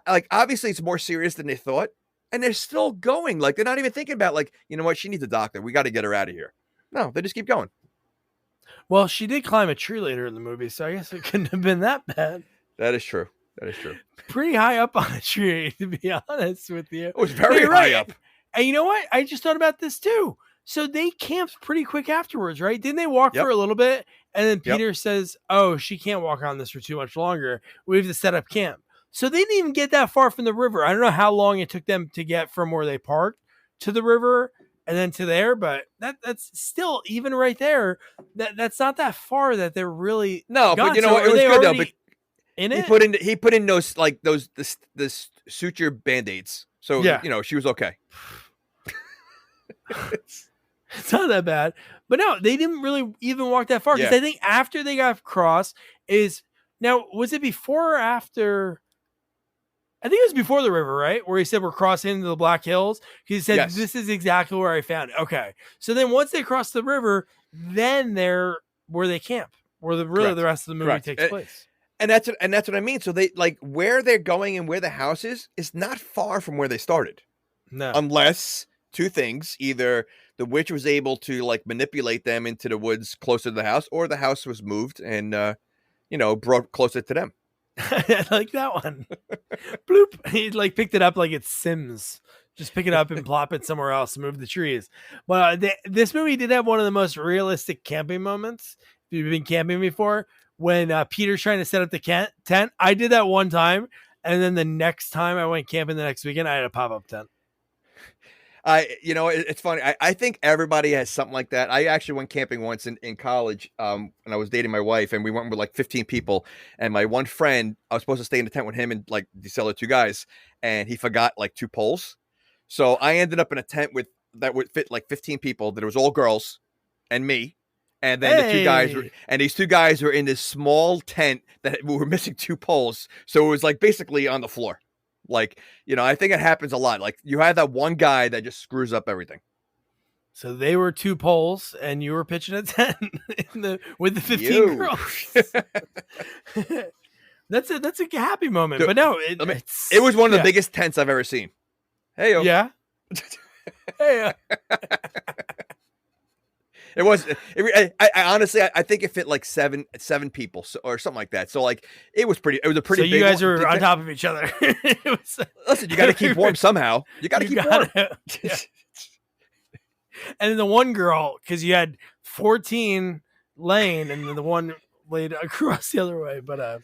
Like, obviously, it's more serious than they thought, and they're still going. Like, they're not even thinking about, like, you know what? She needs a doctor. We got to get her out of here. No, they just keep going. Well, she did climb a tree later in the movie, so I guess it couldn't have been that bad. That is true. Pretty high up on a tree, to be honest with you. It was very high up. And you know what? I just thought about this too. So they camped pretty quick afterwards, right? Didn't they walk for a little bit? And then Peter says, oh, she can't walk on this for too much longer. We have to set up camp. So they didn't even get that far from the river. I don't know how long it took them to get from where they parked to the river and then to there, but that's still, even right there, that's not that far that they're really but you know what? It was good though. But in he put in those the suture band-aids. So you know, she was okay. It's not that bad, but no, they didn't really even walk that far, because I think after they got across was it before or after I think it was before the river, right? Where he said we're crossing into the Black Hills. He said, Yes. this is exactly where I found it. Okay. So then once they cross the river, then they're where they camp, where the rest of the movie takes place. And that's what I mean. So they like where they're going and where the house is not far from where they started. No. Unless two things, either the witch was able to like manipulate them into the woods closer to the house, or the house was moved and brought closer to them. I like that one. Bloop. He like picked it up like it's Sims. Just pick it up and plop it somewhere else and move the trees. But this movie did have one of the most realistic camping moments. If you've been camping before, when Peter's trying to set up the tent. I did that one time, and then the next time I went camping the next weekend, I had a pop-up tent. It's funny. I think everybody has something like that. I actually went camping once in college when I was dating my wife, and we went with like 15 people. And my one friend, I was supposed to stay in the tent with him and like these other two guys, and he forgot like 2 poles. So I ended up in a tent that would fit like 15 people. That it was all girls and me. And then these two guys were in this small tent that we were missing 2 poles. So it was like basically on the floor. Like, I think it happens a lot. Like you have that one guy that just screws up everything. So they were 2 poles and you were pitching a tent with the 15 girls. That's a happy moment. Dude, but no, it was one of the biggest tents I've ever seen. Hey, yo. Yeah. Hey, It was. I honestly, I think it fit like seven people or something like that. So like, it was a pretty. So big. You guys were on top of each other. Listen, you got to keep warm somehow. You got to keep warm. Yeah. And then the one girl, because you had 14 laying, and then the one laid across the other way. But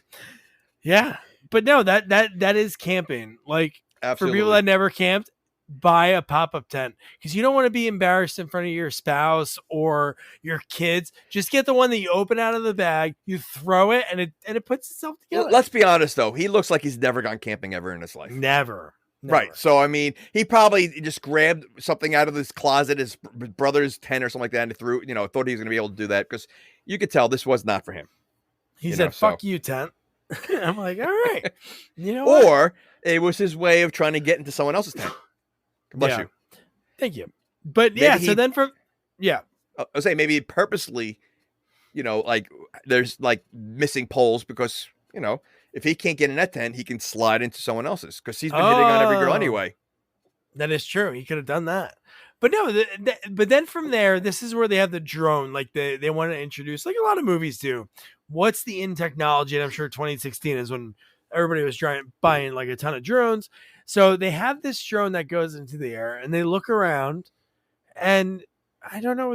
yeah. But no, that is camping. Like Absolutely. For people that never camped, buy a pop-up tent, because you don't want to be embarrassed in front of your spouse or your kids. Just get the one that you open out of the bag, you throw it, and it puts itself together. Well, let's be honest though, he looks like he's never gone camping ever in his life. Never. Right. So I mean, he probably just grabbed something out of his closet, his brother's tent or something like that, and threw, thought he was going to be able to do that, because you could tell this was not for him. He said, fuck you, tent. I'm like, all right. What? Or it was his way of trying to get into someone else's tent. Bless you. Thank you. But maybe so then I was saying maybe purposely, like there's like missing poles because, if he can't get in that tent, he can slide into someone else's, because he's been hitting on every girl anyway. That is true. He could have done that. But no, but then from there, this is where they have the drone. Like they want to introduce, like a lot of movies do, what's the in technology. And I'm sure 2016 is when everybody was buying like a ton of drones. So they have this drone that goes into the air, and they look around, and I don't know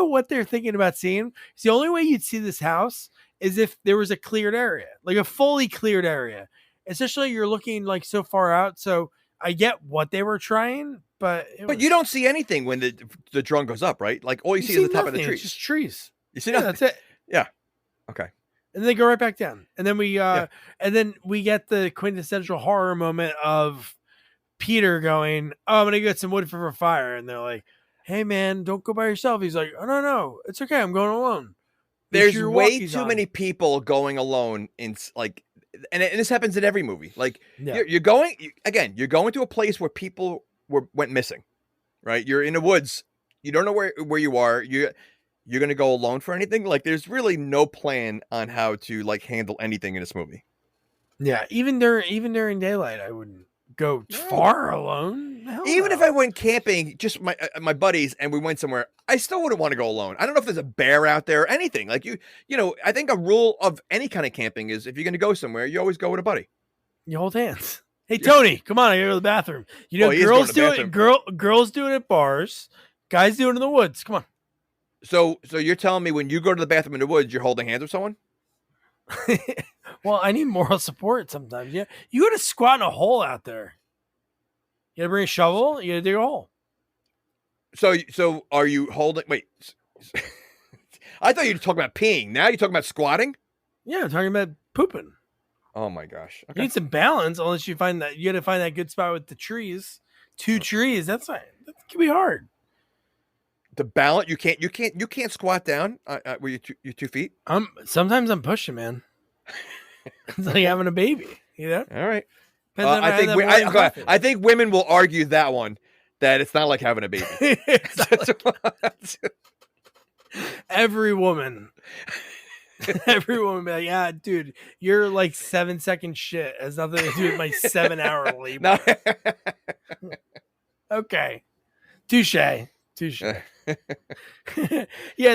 what they're thinking about seeing. It's the only way you'd see this house is if there was a cleared area, like a fully cleared area. Especially you're looking like so far out. So I get what they were trying, but you don't see anything when the drone goes up, right? Like all you see is the top of the trees. It's just trees. You see nothing. That's it. Yeah. Okay. And they go right back down. And then we get the quintessential horror moment of Peter going, "Oh, I'm gonna get some wood for a fire." And they're like, "Hey man, don't go by yourself." He's like, "Oh no, it's okay. I'm going alone." There's way too many people going alone in like, and this happens in every movie. Like you're going to a place where people went missing, right? You're in the woods. You don't know where you are. You're going to go alone for anything? Like, there's really no plan on how to, like, handle anything in this movie. Yeah, even during daylight, I wouldn't go far alone. Even if I went camping, just my buddies, and we went somewhere, I still wouldn't want to go alone. I don't know if there's a bear out there or anything. Like, I think a rule of any kind of camping is if you're going to go somewhere, you always go with a buddy. You hold hands. Hey, Tony, come on, I gotta go to the bathroom. Girls do it. Girls do it at bars. Guys do it in the woods. Come on. So you're telling me when you go to the bathroom in the woods, you're holding hands with someone? Well, I need moral support sometimes. Yeah, you got to squat in a hole out there. You got to bring a shovel. You got to dig a hole. So are you holding? Wait, I thought you were talking about peeing. Now you're talking about squatting? Yeah, I'm talking about pooping. Oh my gosh! Okay. You need some balance, unless you got to find that good spot with the trees. 2 trees. That can be hard. The balance, you can't squat down where your 2 feet. Sometimes I'm pushing, man. It's like having a baby, All right. I think women will argue that one, that it's not like having a baby. Every woman be like, yeah, dude, you're like 7-second shit. It has nothing to do with my 7-hour labor. Okay. Touche. Yeah,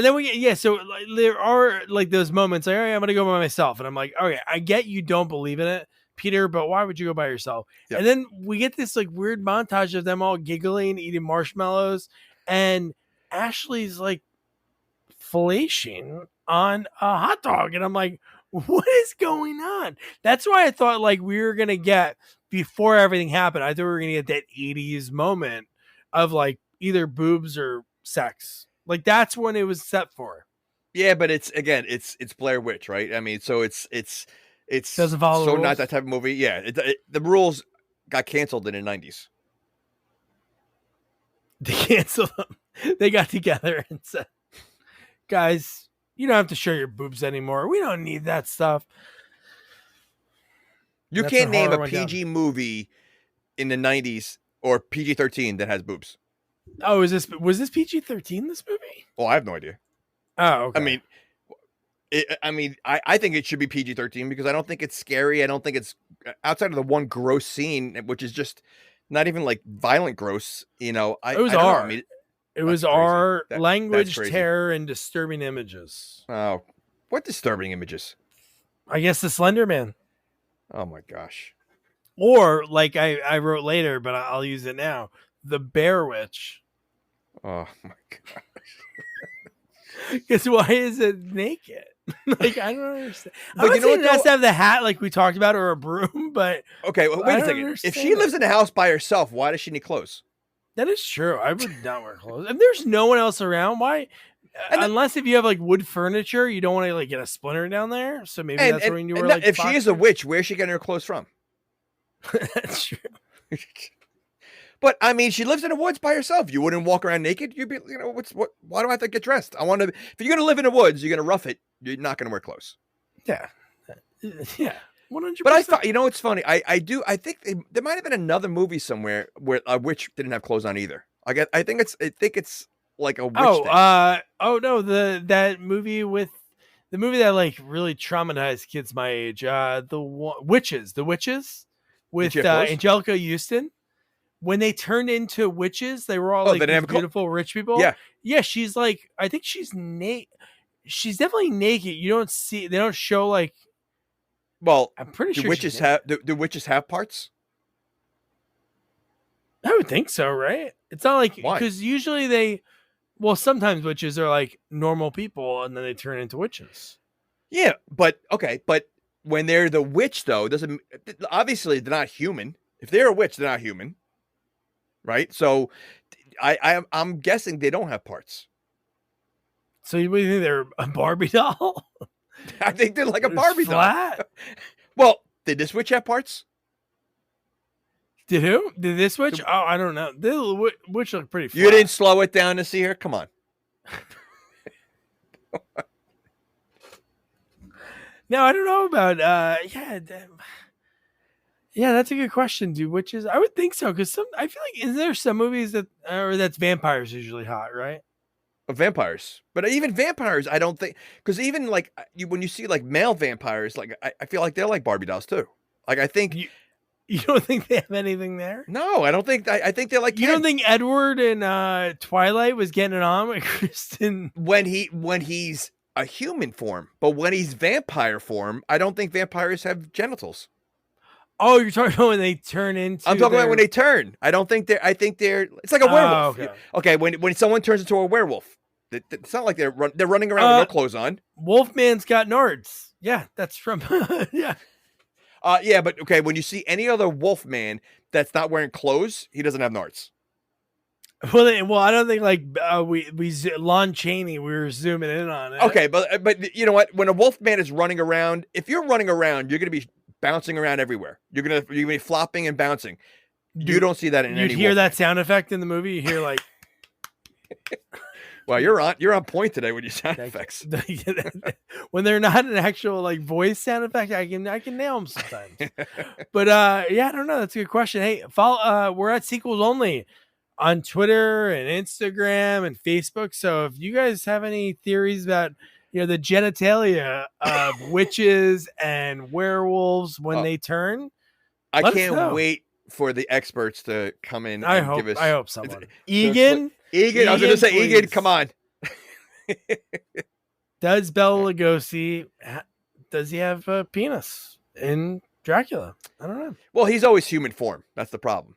then so like, there are like those moments like, all right, I'm gonna go by myself, and I'm like, okay, I get you don't believe in it, Peter, but why would you go by yourself? Yep. And then we get this like weird montage of them all giggling, eating marshmallows, and Ashley's like fellation on a hot dog, and I'm like, what is going on? That's why I thought like we were gonna get, before everything happened, I thought we were gonna get that 80s moment of like either boobs or sex. Like that's when it was set for. Yeah, but it's Blair Witch, right? I mean, so it's doesn't follow so the rules. Not that type of movie. Yeah, the rules got canceled in the 90s. They canceled them. They got together and said, guys, you don't have to show your boobs anymore. We don't need that stuff. You can't name a PG movie in the 90s or PG-13 that has boobs. Oh, was this PG-13, this movie? Oh, I have no idea. Oh, okay. I think it should be PG-13 because I don't think it's scary. I don't think it's, outside of the one gross scene, which is just not even like violent gross. You know, it was R. It was R, language, terror, and disturbing images. Oh, what disturbing images? I guess the Slender Man. Oh my gosh. Or like I wrote later, but I'll use it now. The Blair Witch. Oh my gosh. Because why is it naked? Like, I don't understand. But you know what? It has to have the hat like we talked about, or a broom, but okay, well, wait a second. If she lives in a house by herself, why does she need clothes? That is true. I would not wear clothes. If there's no one else around, why? Unless if you have like wood furniture, you don't want to like get a splinter down there. So maybe that's when you were like. If she is a witch, where's she getting her clothes from? That's true. But I mean, she lives in the woods by herself. You wouldn't walk around naked. You'd be, you know, why do I have to get dressed? I want to. If you're gonna live in the woods, you're gonna rough it. You're not gonna wear clothes. Yeah. 100%. But I thought, you know, it's funny. I think there might have been another movie somewhere where a witch didn't have clothes on either. I think it's like a witch thing. No, that movie with the movie that like really traumatized kids my age. The Witches with Angelica Houston. When they turned into witches, they were all like these beautiful rich people. Yeah. She's like, I think she's she's definitely naked. You don't see, they don't show like. Well, I'm pretty sure do witches have parts? I would think so, right? It's not like, because usually sometimes witches are like normal people and then they turn into witches. Yeah, but when they're the witch though, obviously they're not human. If they're a witch, they're not human. Right? So I'm guessing they don't have parts. So you think they're a Barbie doll? I think they're like a Barbie doll. Well, did this witch have parts? Did who? Did this witch? Oh, I don't know. The witch looked pretty flat. You didn't slow it down to see her? Come on. No, I don't know about yeah, that's a good question. Do witches? I would think so, because I feel like, is there some movies that's vampires usually hot, right? Vampires, but even vampires, I don't think, because even like when you see like male vampires, like I feel like they're like Barbie dolls too. Like I think you don't think they have anything there? No, I don't think. I think they're like. You don't think Edward in Twilight was getting it on with Kristen when he's a human form, but when he's vampire form, I don't think vampires have genitals. Oh, you're talking about when they turn into. I'm talking about when they turn. I don't think they're. I think they're. It's like a werewolf. Okay, when someone turns into a werewolf, it's not like they're running around with no clothes on. Wolfman's got nards. Yeah, that's from. Yeah. Yeah, but okay. When you see any other Wolfman that's not wearing clothes, he doesn't have nards. Well, I don't think like Lon Chaney. We were zooming in on it. Okay, but you know what? When a Wolfman is running around, if you're running around, you're gonna be bouncing around everywhere. You're gonna be flopping and bouncing. You don't see that in any. You hear that sound effect in the movie. You hear like Well, you're on point today with your sound Thank you. effects. When they're not an actual like voice sound effect, I can nail them sometimes. But yeah, I don't know. That's a good question. Hey, follow. We're at Sequels Only on Twitter and Instagram and Facebook. So if you guys have any theories about the genitalia of witches and werewolves when they turn, I can't wait for the experts to come in and give us. I hope someone. Egan. I was going to say, please. Egan, come on. Does Bela Lugosi, does he have a penis in Dracula? I don't know. Well, he's always human form. That's the problem.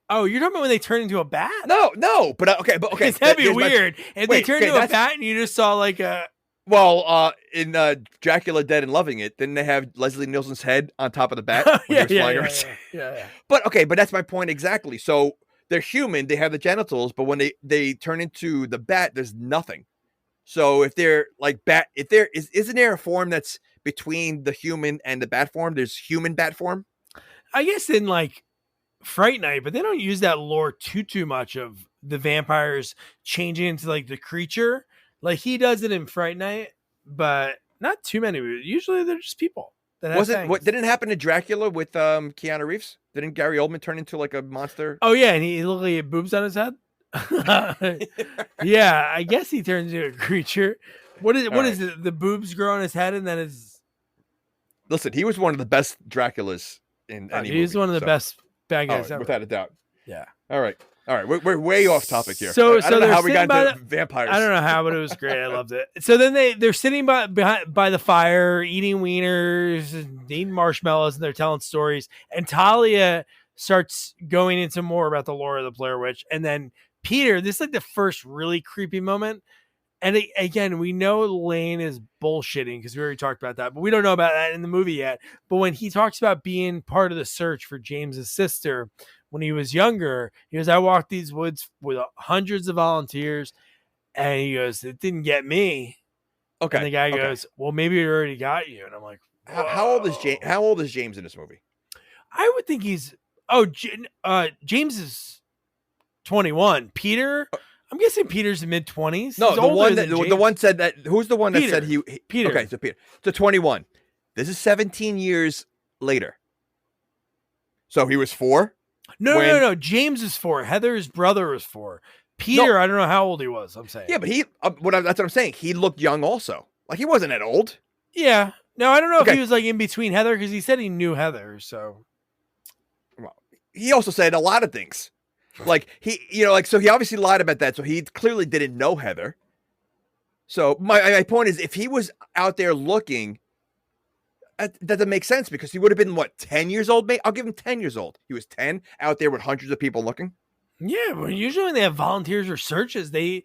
Oh, you're talking about when they turn into a bat? No, but okay. That'd be weird. If they turn into a bat and you just saw like a. Well, in Dracula Dead and Loving It, didn't they have Leslie Nielsen's head on top of the bat when he was flying around? Yeah. But that's my point exactly. So they're human, they have the genitals, but when they turn into the bat, there's nothing. So if they're like bat, isn't there a form that's between the human and the bat form? There's human bat form. I guess in like Fright Night, but they don't use that lore too much of the vampires changing into like the creature. Like he does it in Fright Night, but not too many. Usually they're just people. What didn't happen to Dracula with Keanu Reeves? Didn't Gary Oldman turn into like a monster? Oh yeah, and he looked like he had boobs on his head. Yeah, I guess he turns into a creature. What is it? The boobs grow on his head, and then his. Listen, he was one of the best Draculas in any movie. He's one of the best bad guys ever. Without a doubt. Yeah. All right. We're way off topic here. So I don't know how we got by into vampires. I don't know how, but it was great. I loved it. So then they're sitting by the fire, eating wieners, and eating marshmallows, and they're telling stories. And Talia starts going into more about the lore of the Blair Witch, and then Peter. This is like the first really creepy moment. And again, we know Lane is bullshitting because we already talked about that, but we don't know about that in the movie yet. But when he talks about being part of the search for James's sister when he was younger, he goes, I walked these woods with hundreds of volunteers, and he goes, it didn't get me. Okay. And the guy goes, well, maybe it already got you. And I'm like, how old is James? How old is James in this movie? I would think he's James is 21. Peter. I'm guessing Peter's in mid-20s. No, the one said that. Who's the one that Peter. said he? Peter. Okay, so Peter. So 21. This is 17 years later. So he was 4. No. James is 4. Heather's brother was 4. Peter, I don't know how old he was. I'm saying. Yeah, but that's what I'm saying. He looked young, also. Like he wasn't that old. Yeah. No, I don't know if he was like in between Heather because he said he knew Heather. So. Well, he also said a lot of things. Like so he obviously lied about that. So he clearly didn't know Heather. So my point is, if he was out there looking, that doesn't make sense because he would have been 10 years old? I'll give him 10 years old. He was 10 out there with hundreds of people looking. Yeah, well, usually when they have volunteers or searches, they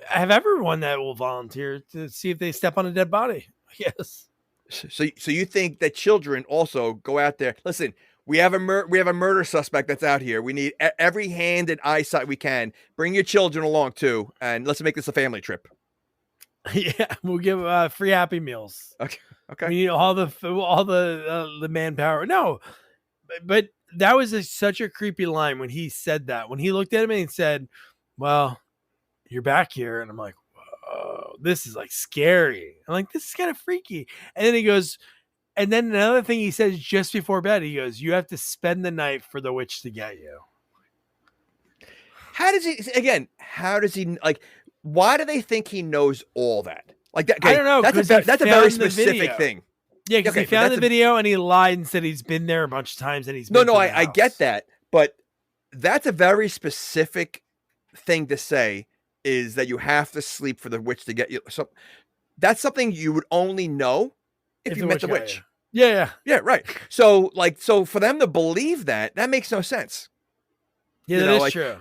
have everyone that will volunteer to see if they step on a dead body. Yes. So you think that children also go out there? Listen. We have a murder suspect that's out here. We need every hand and eyesight we can. Bring your children along too, and let's make this a family trip. Yeah, we'll give free Happy Meals. Okay. We need all the manpower. No, but that was such a creepy line when he said that. When he looked at him and he said, "Well, you're back here," and I'm like, "Whoa, this is like scary." I'm like, "This is kind of freaky," and then he goes. And then another thing he says just before bed, he goes, you have to spend the night for the witch to get you. How does he like, why do they think he knows all that? Like that? Okay, I don't know. That's a very specific thing. Yeah, because he found the video and he lied and said he's been there a bunch of times and he's been I get that. But that's a very specific thing to say, is that you have to sleep for the witch to get you. So that's something you would only know if you met the witch. Yeah, right. So for them to believe that makes no sense. Yeah, that is true.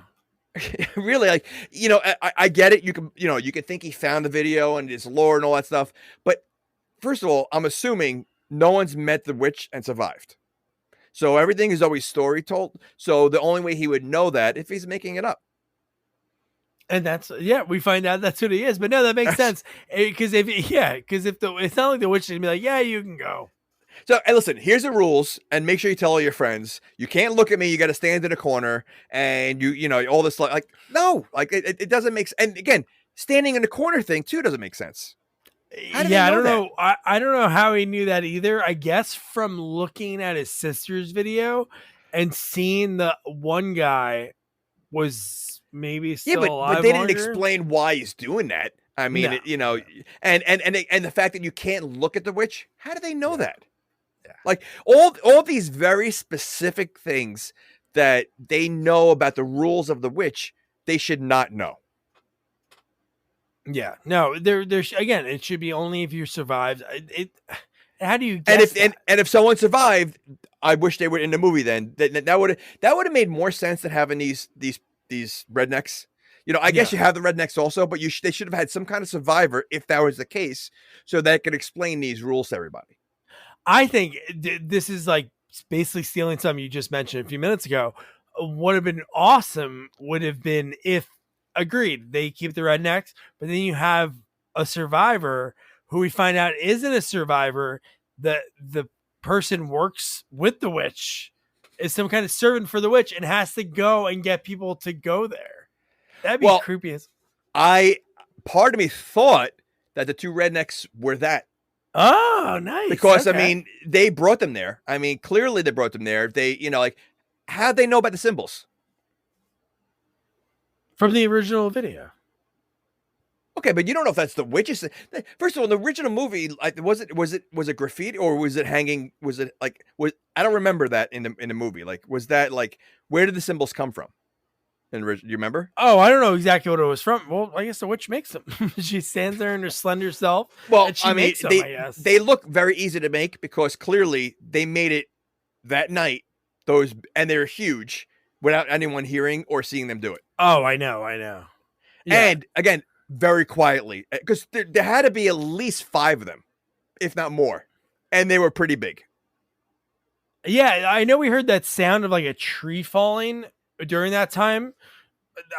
Really, I get it. You can think he found the video and his lore and all that stuff. But first of all, I'm assuming no one's met the witch and survived. So everything is always story told. So the only way he would know that if he's making it up. And we find out that's who he is. But no, that makes sense. Because it's not like the witch is gonna be like, yeah, you can go. So, and listen, here's the rules, and make sure you tell all your friends. You can't look at me. You got to stand in a corner, and you know all this like no, like it doesn't make sense. And again, standing in the corner thing too doesn't make sense. How did Yeah, I they don't that? know. I don't know how he knew that either. I guess from looking at his sister's video and seeing the one guy was maybe still but alive they didn't longer. explain why he's doing that. I mean, No. you know, and the fact that you can't look at the witch. How do they know that? Yeah. Like all these very specific things that they know about the rules of the witch, they should not know. Yeah, no, there's again, it should be only if you survived. How do you And guess if that? and if someone survived, I wish they were in the movie. Then that would have made more sense than having these rednecks. You know, I guess you have the rednecks also, but they should have had some kind of survivor if that was the case, so that could explain these rules to everybody. I think this is like basically stealing something you just mentioned a few minutes ago. What would have been awesome would have been if, agreed, they keep the rednecks, but then you have a survivor who we find out isn't a survivor. The person works with the witch, is some kind of servant for the witch, and has to go and get people to go there. That'd be creepy as. Part of me thought that the two rednecks were that. Oh, nice. Because I mean, they brought them there. I mean, clearly they brought them there. They, you know, like, how'd they know about the symbols? From the original video. Okay, but you don't know if that's the witches. First of all, in the original movie, was it graffiti or was it hanging? Was it like I don't remember that in the movie. Like, was that like where did the symbols come from? Do you remember? Oh, I don't know exactly what it was from. Well, I guess the witch makes them. She stands there in her slender self. Well, I mean, makes them, I guess. They look very easy to make because clearly they made it that night. And they're huge without anyone hearing or seeing them do it. Oh, I know. Yeah. And again, very quietly, because there had to be at least 5 of them, if not more, and they were pretty big. Yeah, I know we heard that sound of like a tree falling during that time.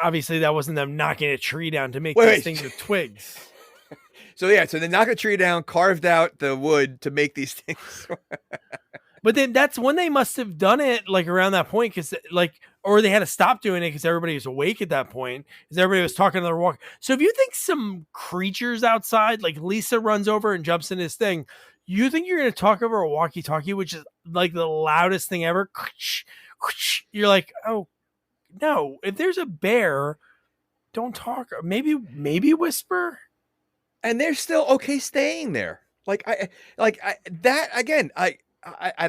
Obviously, that wasn't them knocking a tree down to make these things with twigs. So they knocked a tree down, carved out the wood to make these things. But then that's when they must have done it, like around that point, because or they had to stop doing it because everybody was awake at that point, because everybody was talking to their walk. So if you think some creatures outside, like Lisa runs over and jumps in this thing, you think you're going to talk over a walkie-talkie, which is like the loudest thing ever. You're like, oh no! If there's a bear, don't talk. Maybe whisper. And they're still okay staying there. I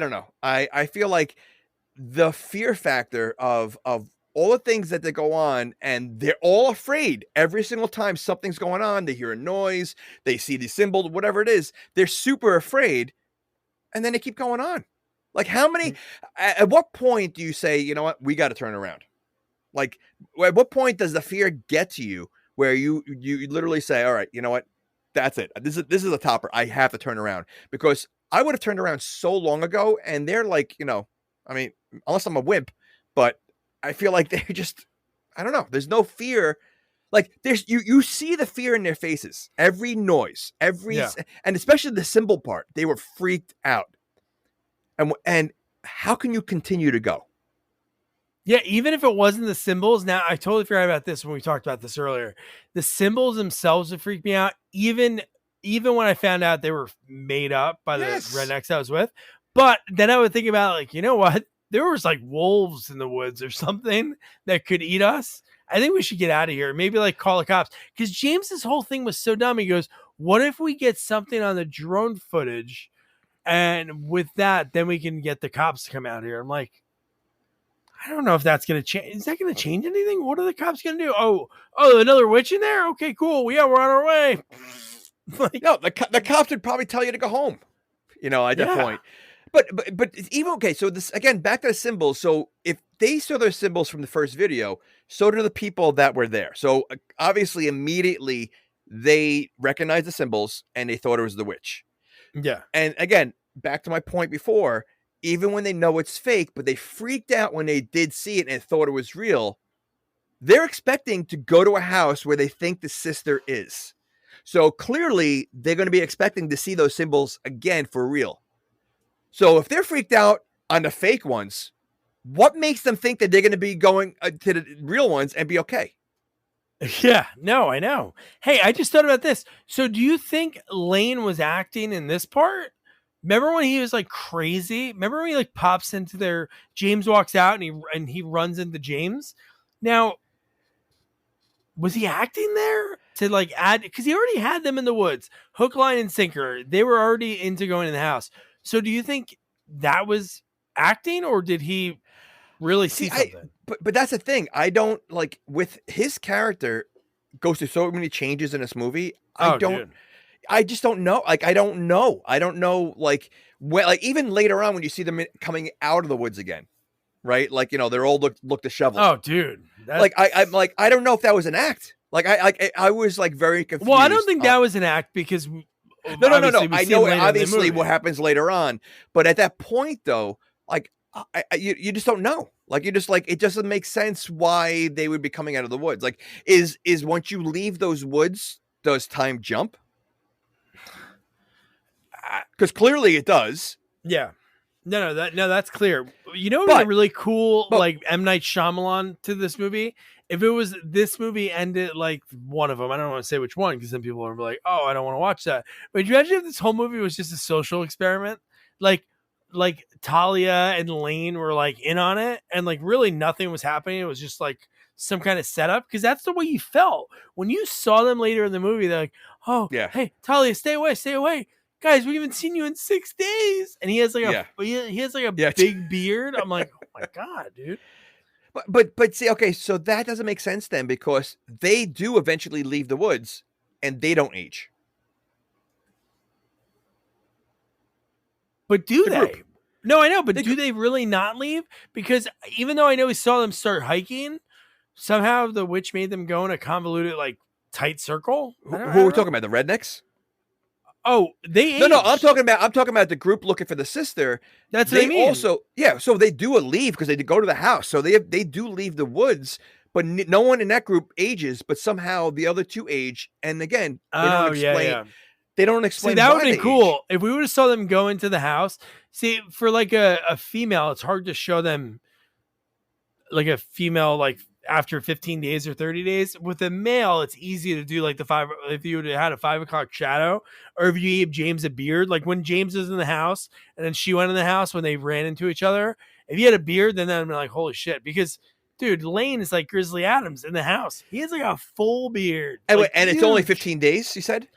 don't know. I feel like the fear factor of all the things that go on, and they're all afraid every single time something's going on. They hear a noise, they see the symbol, whatever it is. They're super afraid, and then they keep going on. Like, how many? At what point do you say, you know what, we got to turn around? Like, at what point does the fear get to you where you literally say, all right, you know what, that's it. This is a topper. I have to turn around, because I would have turned around so long ago, and they're like, you know, I mean, unless I'm a wimp, but I feel like they're just, I don't know. There's no fear. Like, there's you see the fear in their faces. Every noise, and especially the symbol part, they were freaked out. And how can you continue to go? Yeah, even if it wasn't the symbols. Now, I totally forgot about this when we talked about this earlier. The symbols themselves would freak me out. Even when I found out they were made up by the rednecks I was with. But then I would think about, like, you know what? There was like wolves in the woods or something that could eat us. I think we should get out of here. Maybe like call the cops. Because James's whole thing was so dumb. He goes, what if we get something on the drone footage? And with that, then we can get the cops to come out here. I'm like, I don't know if that's going to change. Is that going to change anything? What are the cops going to do? Oh, another witch in there? Okay, cool. Yeah, we're on our way. Like, no, the cops would probably tell you to go home, you know, at that point. But even, okay, so this, again, back to the symbols. So if they saw those symbols from the first video, so do the people that were there. So obviously, immediately, they recognized the symbols, and they thought it was the witch. Yeah. And again, back to my point before, even when they know it's fake, but they freaked out when they did see it and thought it was real, they're expecting to go to a house where they think the sister is. So clearly, they're going to be expecting to see those symbols again for real. So if they're freaked out on the fake ones, what makes them think that they're going to be going to the real ones and be okay? Yeah, no, I know. Hey, I just thought about this. So do you think Lane was acting in this part? Remember when he was like crazy? Remember when he like pops into their James walks out and he runs into James? Now, was he acting there to like add because he already had them in the woods, hook, line, and sinker. They were already into going in the house. So do you think that was acting or did he really see something? But that's the thing. I don't like with his character goes through so many changes in this movie. Dude. I just don't know. Like, I don't know. Like, like even later on when you see them coming out of the woods again, right? Like, they're all look disheveled. Oh, dude. Like, I'm like, I don't know if that was an act. Like, I was like very confused. Well, I don't think that was an act because no. I know obviously what happens later on, but at that point though, like, you just don't know. Like, you just like, it doesn't make sense why they would be coming out of the woods. Like, is once you leave those woods, does time jump? Because clearly it does. Yeah. No, that's clear. You know what would be really cool, like M. Night Shyamalan to this movie? If it was this movie ended like one of them, I don't want to say which one because then people are like, oh, I don't want to watch that. But you imagine if this whole movie was just a social experiment? Like Talia and Lane were like in on it and like really nothing was happening. It was just like some kind of setup because that's the way you felt when you saw them later in the movie. They're like, oh, yeah. Hey, Talia, stay away. Guys, we haven't seen you in 6 days. And he has like a big beard. I'm like, oh my God, dude. But see, okay, so that doesn't make sense then because they do eventually leave the woods and they don't age. But do they? No, I know, but do they really not leave? Because even though I know we saw them start hiking, somehow the witch made them go in a convoluted, like, tight circle. Who are we talking about? The rednecks? Oh, they aged. No. I'm talking about the group looking for the sister. That's what I mean. Also, yeah. So they do leave because they go to the house. So they do leave the woods, but no one in that group ages. But somehow the other two age, and again, they don't explain. Yeah. They don't explain. See, that would be cool if we would have saw them go into the house. See, for like a female, it's hard to show them like a female like after 15 days or 30 days. With a male, it's easy to do like if you would have had a 5 o'clock shadow, or if you gave James a beard, like when James was in the house and then she went in the house when they ran into each other. If you had a beard, then I'm like, holy shit, because dude, Lane is like Grizzly Adams in the house. He has like a full beard. And it's only 15 days, you said?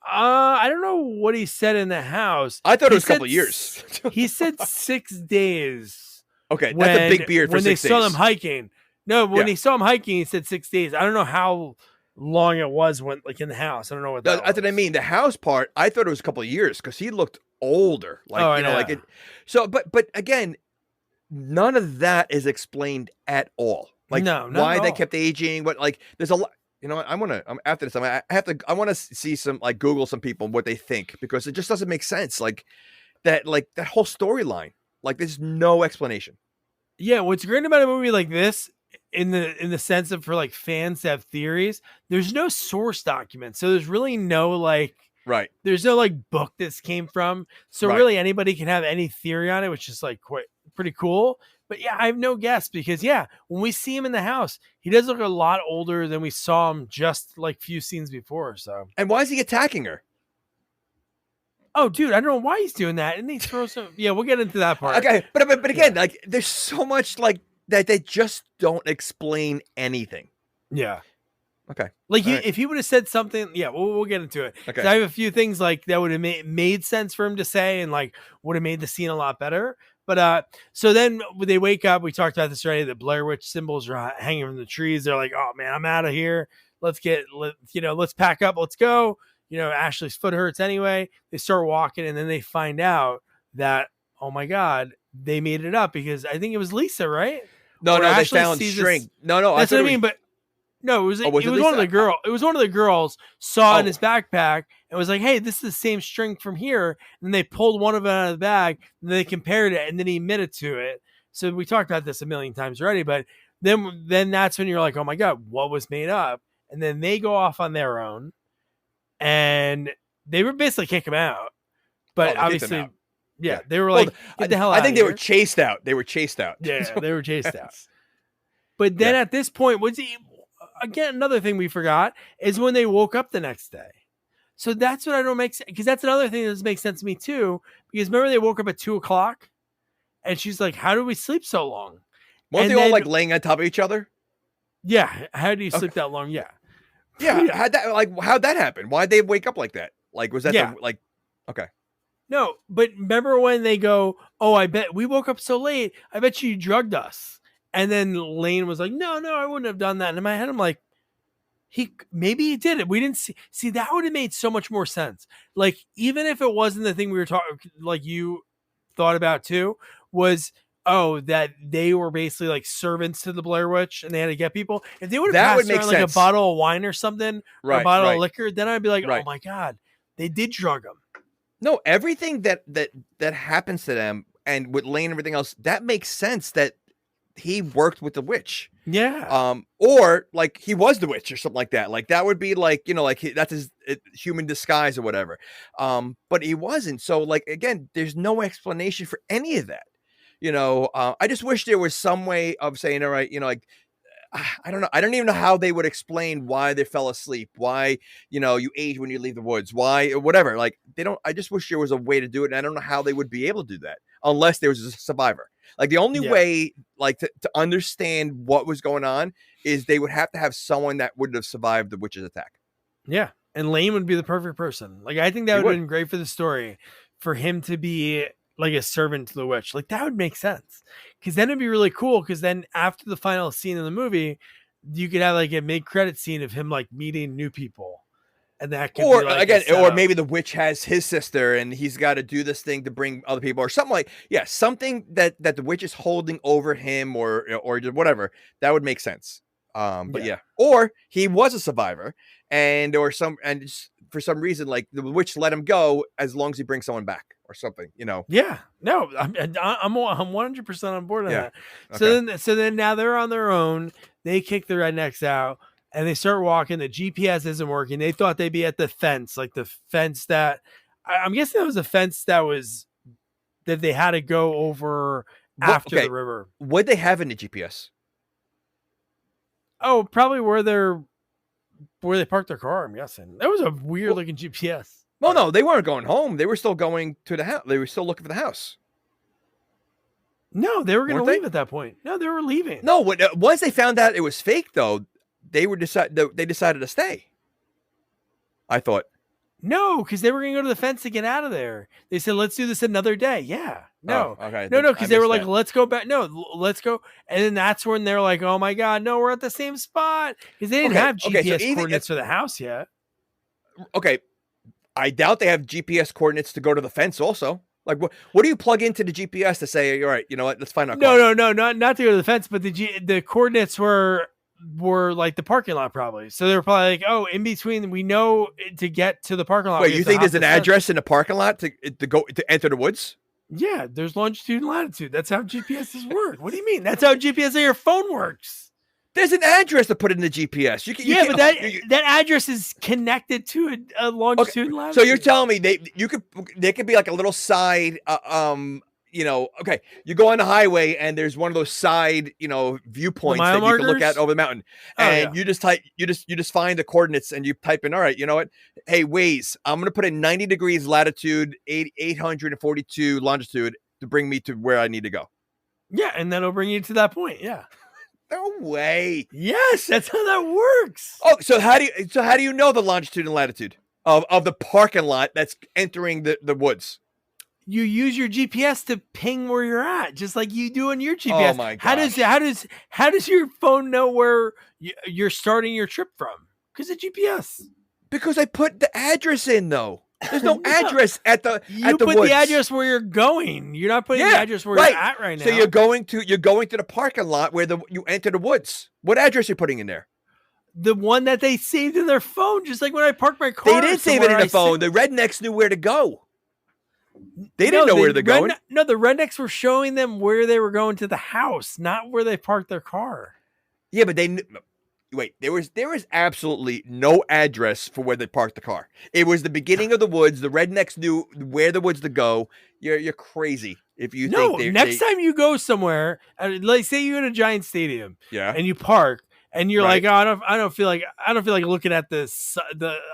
I don't know what he said in the house. I thought it was a couple of years. He said 6 days. Okay, that's a big beard for 6 days. When they saw them hiking. No, when they saw him hiking, he said 6 days. I don't know how long it was when like in the house. I don't know what that was. That's what I mean. The house part, I thought it was a couple of years because he looked older. Like like it. So, but again, none of that is explained at all. Like why they kept aging. What like there's a lot. You know what? After this. I want to see some like Google some people what they think because it just doesn't make sense. Like that whole storyline. Like there's no explanation. Yeah, what's great about a movie like this, in the sense of for like fans to have theories, there's no source document, so there's really no like there's no like book this came from. So really anybody can have any theory on it, which is like pretty cool. But yeah, I have no guess because when we see him in the house, he does look a lot older than we saw him just like few scenes before. So and why is he attacking her? Oh, dude, I don't know why he's doing that. And he throws some. Yeah, we'll get into that part. Okay, but again, like there's so much like that they just don't explain anything. Yeah. Okay. Like if he would have said something, we'll get into it. Okay. I have a few things like that would have made sense for him to say and like would have made the scene a lot better. But so then when they wake up, we talked about this already. The Blair Witch symbols are hanging from the trees. They're like, oh man, I'm out of here. Let's pack up. Let's go. Ashley's foot hurts anyway. They start walking and then they find out that, oh my God, they made it up because I think it was Lisa, right? No, they found string. No, that's what I mean. But no, it was one of the girl. It was one of the girls saw in his backpack and was like, "Hey, this is the same string from here." And then they pulled one of it out of the bag and they compared it and then he admitted to it. So we talked about this a million times already, but then that's when you're like, "Oh my God, what was made up?" And then they go off on their own, and they were basically kick him out. But obviously. Yeah, they were like, get the hell out. I think they were chased out. Yeah, they were chased out. But then at this point, again, another thing we forgot is when they woke up the next day. So that's what I don't make sense, because that's another thing that doesn't make sense to me too. Because remember they woke up at 2:00, and she's like, "How do we sleep so long?" Weren't they all like laying on top of each other? Yeah. How do you sleep that long? Yeah. Yeah. How'd that happen? Why'd they wake up like that? Like, was that okay. No, but remember when they go, "Oh, I bet we woke up so late. I bet you drugged us." And then Lane was like, "No, I wouldn't have done that." And in my head, I'm like, maybe he did it. We didn't see that would have made so much more sense. Like, even if it wasn't the thing we were talking, like you thought about too, was that they were basically like servants to the Blair Witch and they had to get people. If they would have passed around like a bottle of wine or something, or a bottle of liquor, then I'd be like, oh my God, they did drug them. No, everything that happens to them, and with Lane and everything else, that makes sense that he worked with the witch. Yeah. Or like he was the witch or something like that. Like that would be like, like that's his human disguise or whatever. But he wasn't. So like, again, there's no explanation for any of that. I just wish there was some way of saying, all right, like, I don't know. I don't even know how they would explain why they fell asleep, why, you age when you leave the woods, why, whatever. Like they don't, I just wish there was a way to do it. And I don't know how they would be able to do that unless there was a survivor. Like the only way, like to understand what was going on is they would have to have someone that would have survived the witch's attack. Yeah. And Lane would be the perfect person. Like, I think that would have been great for the story for him to be like a servant to the witch. Like that would make sense. Cause then it'd be really cool. Cause then after the final scene in the movie, you could have like a mid-credit scene of him like meeting new people. And that could be like or maybe the witch has his sister and he's got to do this thing to bring other people or something something that the witch is holding over him or whatever. That would make sense. Or he was a survivor for some reason, like the witch let him go as long as he brings someone back or something, Yeah, no, I'm 100% on board on that. Okay. So then now they're on their own. They kick the rednecks out. And they start walking. The GPS isn't working. They thought they'd be at the fence, like the fence that I'm guessing that was a fence that they had to go over after the river. What'd they have in the GPS? Oh, probably where they parked their car. I'm guessing that was a weird looking GPS. Well, no, they weren't going home. They were still going to the house. They were still looking for the house. No, they were going to leave at that point. No, they were leaving. No, once they found out it was fake, though. They decided to stay. I thought. No, because they were going to go to the fence to get out of there. They said, let's do this another day. Yeah. No. Oh, okay. No, because they were like, let's go back. No, let's go. And then that's when they're like, oh my God, no, we're at the same spot. Because they didn't have GPS coordinates for the house yet. Okay. I doubt they have GPS coordinates to go to the fence also. Like, what do you plug into the GPS to say, all right, you know what, let's find out. No, not to go to the fence, but the coordinates were like the parking lot probably. So they were probably like, oh, in between, we know to get to the parking lot. Wait, you think there's an address in the parking lot to go to enter the woods? Yeah, there's longitude and latitude. That's how GPSs work. What do you mean? That's how GPS on your phone works. There's an address to put in the GPS. But that address is connected to a longitude and latitude. So you're telling me they could be like a little side okay, you go on the highway and there's one of those side, viewpoints that you can look at over the mountain, and you just find the coordinates and you type in, all right, you know what? Hey, Waze, I'm going to put in 90 degrees latitude, 842 longitude to bring me to where I need to go. Yeah. And that'll bring you to that point. Yeah. No way. Yes. That's how that works. Oh, so how do you know the longitude and latitude of the parking lot that's entering the woods? You use your GPS to ping where you're at, just like you do on your GPS. Oh my gosh. How does your phone know where you're starting your trip from? Because of GPS. Because I put the address in, though. There's no address at the You put woods. the address where you're going. You're not putting the address where you're at right now. So you're going to the parking lot where you enter the woods. What address are you putting in there? The one that they saved in their phone, just like when I parked my car. They didn't save it in the phone. The rednecks knew where to go. They didn't know where they're going. No, the rednecks were showing them where they were going to the house, not where they parked their car. Yeah, but there was absolutely no address for where they parked the car. It was the beginning of the woods. The rednecks knew where the woods to go. You're crazy if you think next time you go somewhere, like say you're in a giant stadium, and you park, and you're Right. like, oh, I don't feel like looking at this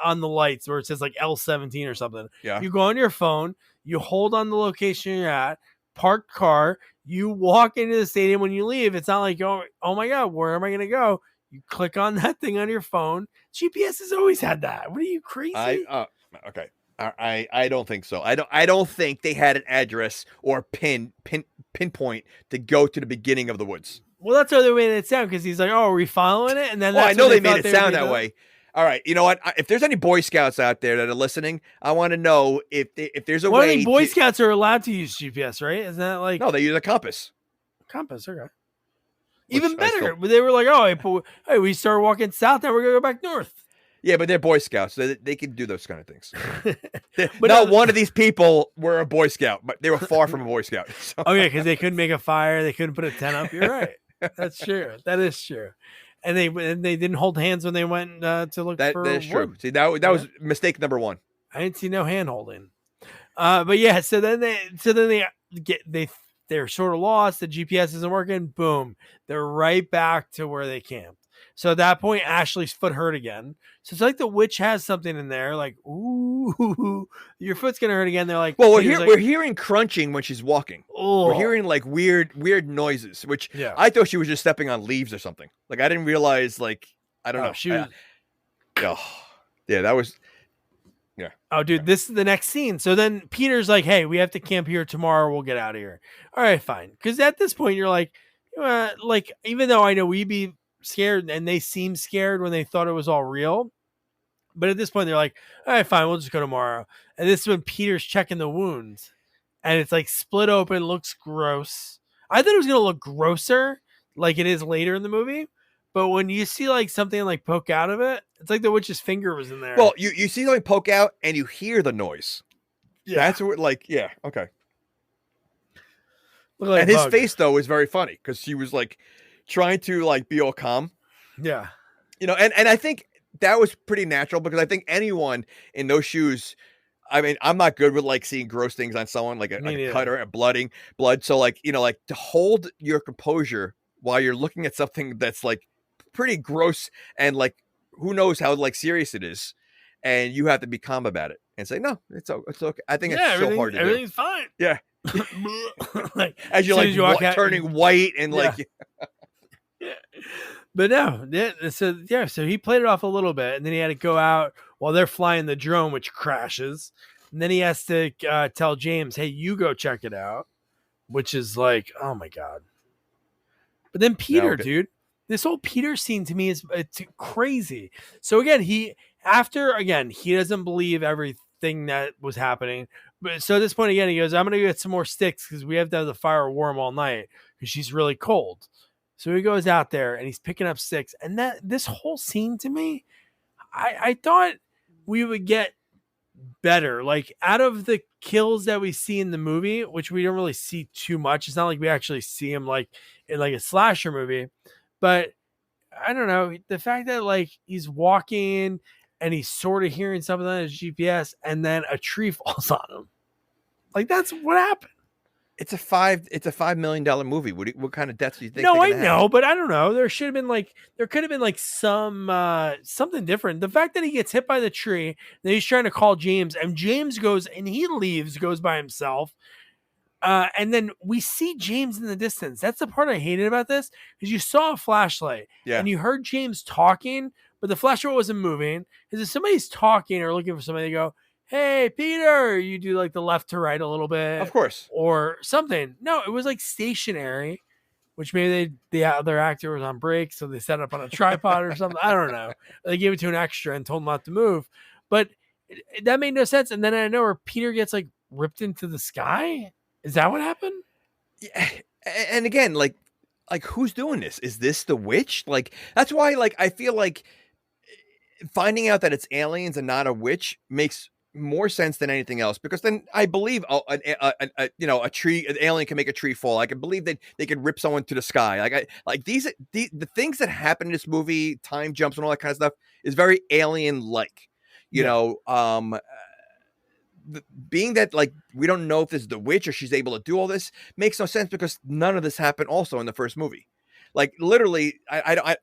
on the lights where it says like L17 or something. Yeah. You go on your phone, you hold on the location you're at, parked car, you walk into the stadium. When you leave, it's not like, oh my God, where am I going to go? You click on that thing on your phone. GPS has always had that. What are you, crazy? Okay. I don't think so. I don't think they had an address or pinpoint to go to the beginning of the woods. Well, that's how they made it sound, because he's like, "Oh, are we following it?" And then Well, I that's know when they made thought it sound that way. All right, you know what? If there's any Boy Scouts out there that are listening, I want to know if there's a Well, I way. think Boy Scouts are allowed to use GPS, right? Isn't that like No, they use a compass. compass? Okay. Which Even I better, but they were like, "Oh, hey, we started walking south, now we're gonna go back north." Yeah, but they're Boy Scouts. So they can do those kind of things. But Not one of these people were a Boy Scout, but they were far from a Boy Scout. So. Oh yeah, because they couldn't make a fire, they couldn't put a tent up. You're right. That's true. That is true. And they didn't hold hands when they went to look for. That is true. wood. See, that was mistake number one. I didn't see no hand holding. But yeah, so then they're sort of lost. The GPS isn't working. Boom, they're right back to where they camped. So at that point, Ashley's foot hurt again. So it's like the witch has something in there. Like, ooh, your foot's gonna hurt again. They're like, well, we're hearing crunching when she's walking. Oh. We're hearing like weird noises, which Yeah. I thought she was just stepping on leaves or something. Like I didn't realize. Like I don't know. She was. Yeah, that was. Yeah. Oh, dude, this is the next scene. So then Peter's like, "Hey, we have to camp here tomorrow. We'll get out of here." All right, fine. Because at this point, you're like, even though I know we'd be scared, and they seemed scared when they thought it was all real, but at this point, they're like, "All right, fine. We'll just go tomorrow." And this is when Peter's checking the wounds, and it's like split open, looks gross. I thought it was gonna look grosser, like it is later in the movie. But when you see like something like poke out of it, it's like the witch's finger was in there. Well, you see something poke out and you hear the noise. Yeah. That's what, like, yeah, okay. Look like And his bug. face though is very funny because she was like trying to like be all calm, Yeah. and I think that was pretty natural because I think anyone in those shoes. I mean, I'm not good with like seeing gross things on someone, like a cut or a blood. So like, like to hold your composure while you're looking at something that's like pretty gross and like who knows how like serious it is, and you have to be calm about it and say no, it's okay. I think it's so hard to do. Everything's fine. Yeah, Like, as you're like walk out, turning white and like. Yeah. But no, so he played it off a little bit, and then he had to go out while they're flying the drone, which crashes, and then he has to tell James, "Hey, you go check it out," which is like, oh my God. But then Peter, dude, this whole Peter scene to me is it's crazy. So again, he doesn't believe everything that was happening. But so at this point again, he goes, "I'm gonna get some more sticks because we have to have the fire warm all night because she's really cold." So he goes out there and he's picking up sticks. And this whole scene to me, I thought we would get better. Like out of the kills that we see in the movie, which we don't really see too much. It's not like we actually see him like in like a slasher movie. But I don't know. The fact that like he's walking and he's sort of hearing something on his GPS and then a tree falls on him. Like that's what happened. It's a $5 million movie. What kind of deaths do you think? No, I know, but I don't know. There could have been like some something different. The fact that he gets hit by the tree, then he's trying to call James, and James goes and he leaves, goes by himself. And then we see James in the distance. That's the part I hated about this, because you saw a flashlight and you heard James talking, but the flashlight wasn't moving. Because if somebody's talking or looking for somebody, they go, "Hey, Peter," you do like the left to right a little bit, Of course, or something. No, it was like stationary, which maybe the other actor was on break, so they set it up on a tripod or something. I don't know. They gave it to an extra and told him not to move, but that made no sense. And then I know where Peter gets like ripped into the sky. Is that what happened? Yeah, and again, like who's doing this? Is this the witch? Like that's why, like I feel like finding out that it's aliens and not a witch makes more sense than anything else, because then I believe a tree, an alien can make a tree fall. I can believe that they could rip someone to the sky. The things that happen in this movie, time jumps and all that kind of stuff, is very alien like. Being that like we don't know if this is the witch or she's able to do all this makes no sense, because none of this happened also in the first movie. Like literally, I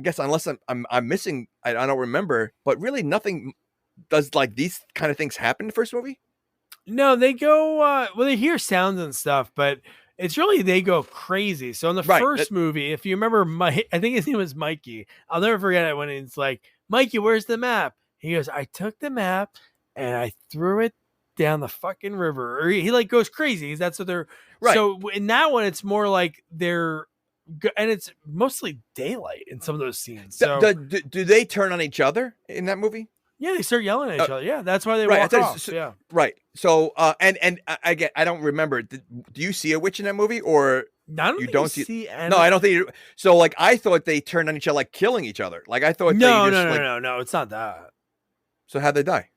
guess unless I'm missing, I don't remember. But really, nothing does like these kind of things happen in the first movie. No, they go. Well, they hear sounds and stuff, but it's really they go crazy. So in the Right, first movie, if you remember, I think his name was Mikey. I'll never forget it when it's like, Mikey, where's the map? He goes, I took the map and I threw it down the fucking river. Or he like goes crazy. That's what they're. Right. So in that one, it's more like they're, and it's mostly daylight in some of those scenes. So Do they turn on each other in that movie? yeah, they start yelling at each other. Yeah, that's why they right, walk off. Yeah. Right. So and I don't remember. Do you see a witch in that movie or You don't see any... No, I don't think so. Like I thought they turned on each other, like killing each other. Like I thought no, it's not that. So how'd they die?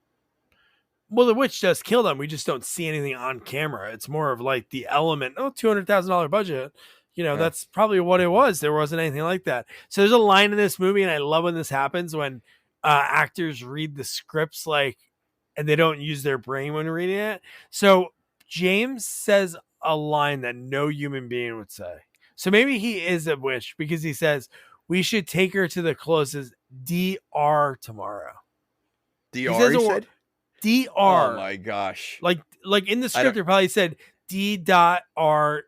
Well, the witch does kill them. We just don't see anything on camera. It's more of like the element. $200,000 budget. You know, that's probably what it was. There wasn't anything like that. So there's a line in this movie, and I love when this happens when actors read the scripts like, and they don't use their brain when reading it. So James says a line that no human being would say. So maybe he is a witch because he says we should take her to the closest DR tomorrow. DR, he said? DR. Oh my gosh. Like in the script, they probably said D.R.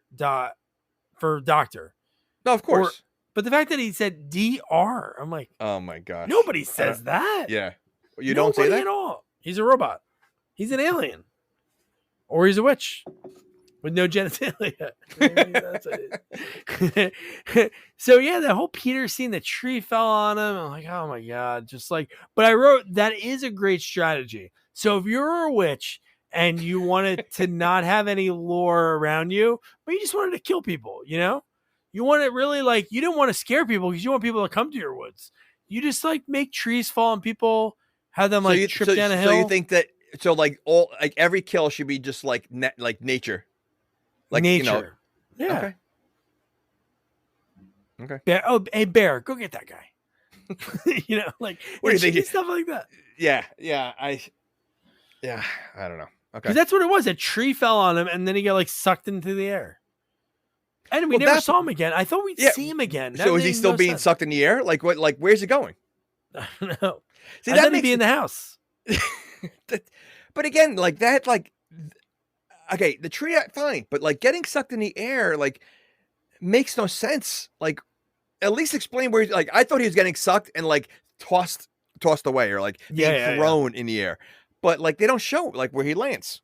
for doctor. No, of course. But the fact that he said DR, I'm like, oh my gosh. Nobody says that. Yeah. You don't say that at all. He's a robot. He's an alien. Or he's a witch with no genitalia. So yeah, the whole Peter scene, the tree fell on him. I'm like, oh my God. Just like, but I wrote, that is a great strategy. So if you're a witch and you wanted to not have any lore around you, but you just wanted to kill people, you know? You want it really like, you didn't want to scare people because you want people to come to your woods. You just like make trees fall on people, have them like trip down a hill. So you think that, so like every kill should be just like nature. Like nature. You know, yeah. Okay. Bear, hey Bear, go get that guy. You know, like what do you think? Stuff like that. Yeah. I don't know. Okay. Because that's what it was. A tree fell on him and then he got like sucked into the air. And we never saw him again. I thought we'd see him again. So is he still being sucked in the air? Like what? Like where's he going? I don't know. See, that may be in the house. But again, like that, like okay, the tree, fine, but like getting sucked in the air, like makes no sense. Like at least explain where. Like I thought he was getting sucked and like tossed away or like being thrown in the air, but like they don't show like where he lands.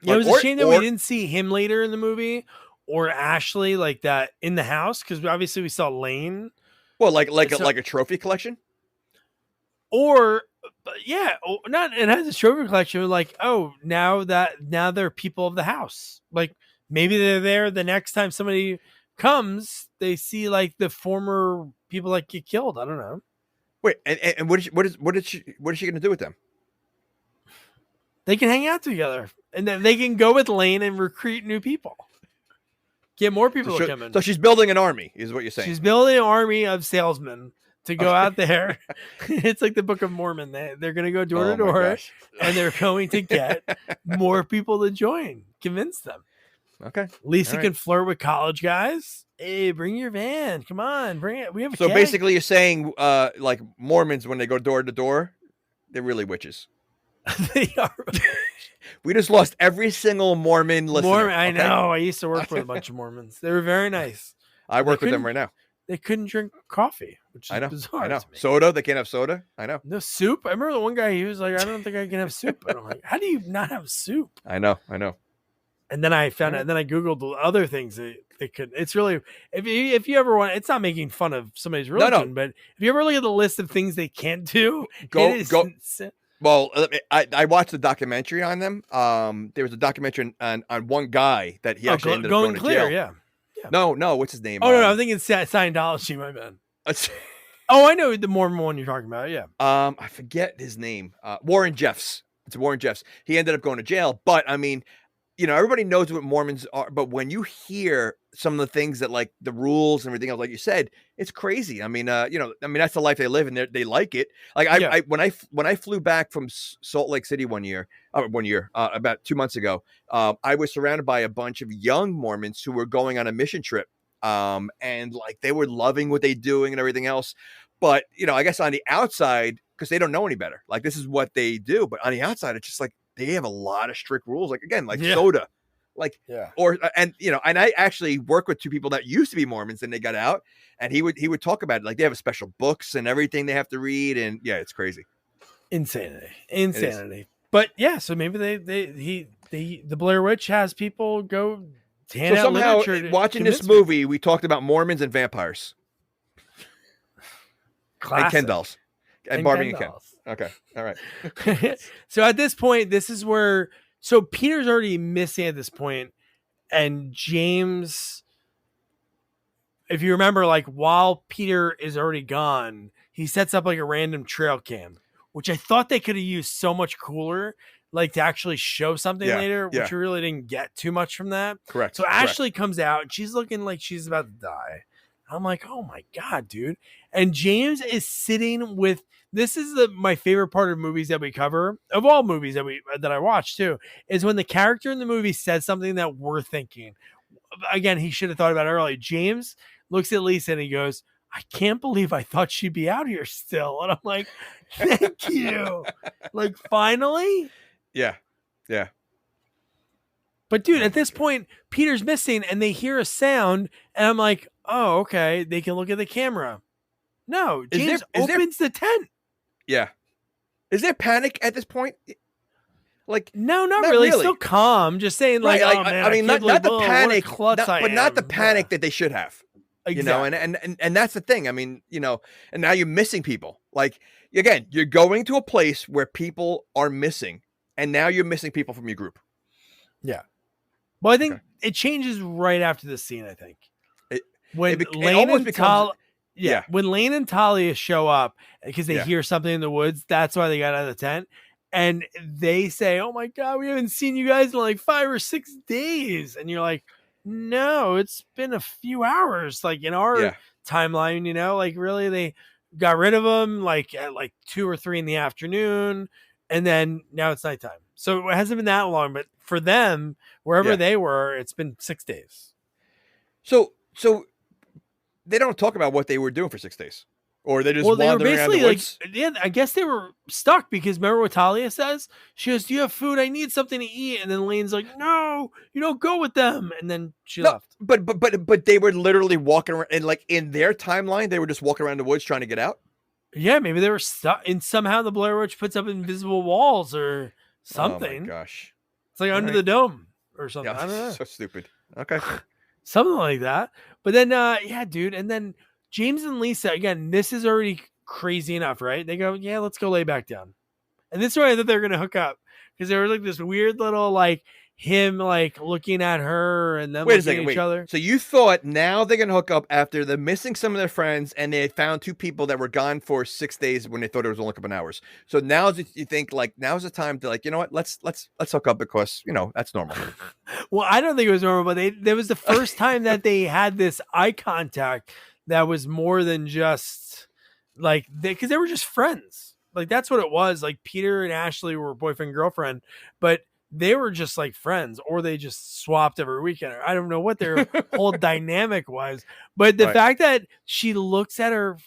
Yeah, it was a shame that we didn't see him later in the movie. Or Ashley, like that in the house, because obviously we saw Lane. Well, like a trophy collection, or not. It has a trophy collection. Like, now they're people of the house. Like maybe they're there the next time somebody comes. They see like the former people that get killed. I don't know. Wait, and what is she going to do with them? They can hang out together, and then they can go with Lane and recruit new people. Get more people to come in. So she's building an army, is what you're saying. She's building an army of salesmen to go out there. It's like the Book of Mormon. They're going to go door to door, and they're going to get more people to join. Convince them. Okay. Lisa can flirt with college guys. Hey, bring your van. Come on, bring it. We have a So keg. basically, you're saying like Mormons when they go door to door, they're really witches. They are. We just lost every single Mormon listener. I know. I used to work with a bunch of Mormons. They were very nice. I work with them right now. They couldn't drink coffee, which is bizarre. I know. To me. Soda, they can't have soda. I know. No soup. I remember the one guy. He was like, "I don't think I can have soup." And I'm like, "How do you not have soup?" I know. And then I found out. And then I googled the other things that they could. It's really if you ever want. It's not making fun of somebody's religion, but if you ever look at the list of things they can't do, go. Well, I watched the documentary on them. There was a documentary on one guy that he actually ended up going to jail. Yeah. No, what's his name? No, I'm thinking Scientology, my man. I know the Mormon one you're talking about. Yeah. I forget his name. Warren Jeffs. It's Warren Jeffs. He ended up going to jail, but I mean, you know, everybody knows what Mormons are, but when you hear some of the things that like the rules and everything else, like you said, it's crazy. I mean, that's the life they live and they like it. Like when I flew back from Salt Lake City about 2 months ago, I was surrounded by a bunch of young Mormons who were going on a mission trip and like they were loving what they're doing and everything else. But I guess on the outside, because they don't know any better, like this is what they do. But on the outside, it's just like they have a lot of strict rules. Like again, like soda, like and I actually work with two people that used to be Mormons and they got out, and he would talk about it. Like they have special books and everything they have to read, and it's crazy, insanity. But yeah, so maybe the Blair Witch has people go hand out literature. Watching this movie, we talked about Mormons and vampires. Classic. And Ken dolls. And Barbie and Ken. Okay. All right. So at this point, this is where Peter's already missing at this point, and James, if you remember, like while Peter is already gone, he sets up like a random trail cam, which I thought they could have used so much cooler, like to actually show something later, which we really didn't get too much from that. Correct. So Ashley comes out and she's looking like she's about to die. I'm like, oh my God, dude. And James is sitting with, this is my favorite part of movies that we cover, of all movies that I watch too, is when the character in the movie says something that we're thinking. Again, he should have thought about it earlier. James looks at Lisa and he goes, I can't believe I thought she'd be out here still. And I'm like, thank you. Like, finally? Yeah. Yeah. But dude, at this point, Peter's missing and they hear a sound and I'm like, oh, okay. They can look at the camera. No, James opens the tent. Yeah. Is there panic at this point? Like, no, not really. Still calm. Just saying like, right, oh man, I mean, not the panic, not the panic Yeah. that they should have. Exactly. And that's the thing. I mean, and now you're missing people. Like, again, you're going to a place where people are missing, and now you're missing people from your group. Yeah. Well, I think it changes right after this scene, I think. When Lane and Talia show up because they hear something in the woods, that's why they got out of the tent. And they say, oh my God, we haven't seen you guys in like 5 or 6 days. And you're like, no, it's been a few hours. Like in our timeline, like really they got rid of them like at like 2 or 3 in the afternoon. And then now it's nighttime. So it hasn't been that long, but for them, wherever they were, it's been 6 days. So they don't talk about what they were doing for 6 days, or they just wandering around the woods. I guess they were stuck because remember what Talia says? She goes, "Do you have food? I need something to eat." And then Lane's like, "No, you don't go with them." And then she left. But they were literally walking around, and like in their timeline, they were just walking around the woods trying to get out. Yeah, maybe they were stuck, and somehow the Blair Witch puts up invisible walls or something. Oh my gosh, it's like under the dome or something. Yeah, I don't know. So stupid. Okay. Something like that. But then, dude. And then James and Lisa, again, this is already crazy enough, right? They go, yeah, let's go lay back down. And this is why I thought they were going to hook up. Because there was like this weird little, like, him, like, looking at her and then looking at each other. So you thought now they're going to hook up after they're missing some of their friends and they found 2 people that were gone for 6 days when they thought it was only a couple of hours. So now you think, like, now's the time to, like, you know what, let's hook up because, that's normal. Well, I don't think it was normal, but there was the first time that they had this eye contact that was more than just, like, because they were just friends. Like, that's what it was. Like, Peter and Ashley were boyfriend, girlfriend, but they were just like friends, or they just swapped every weekend. I don't know what their whole dynamic was, but the fact that she looks at her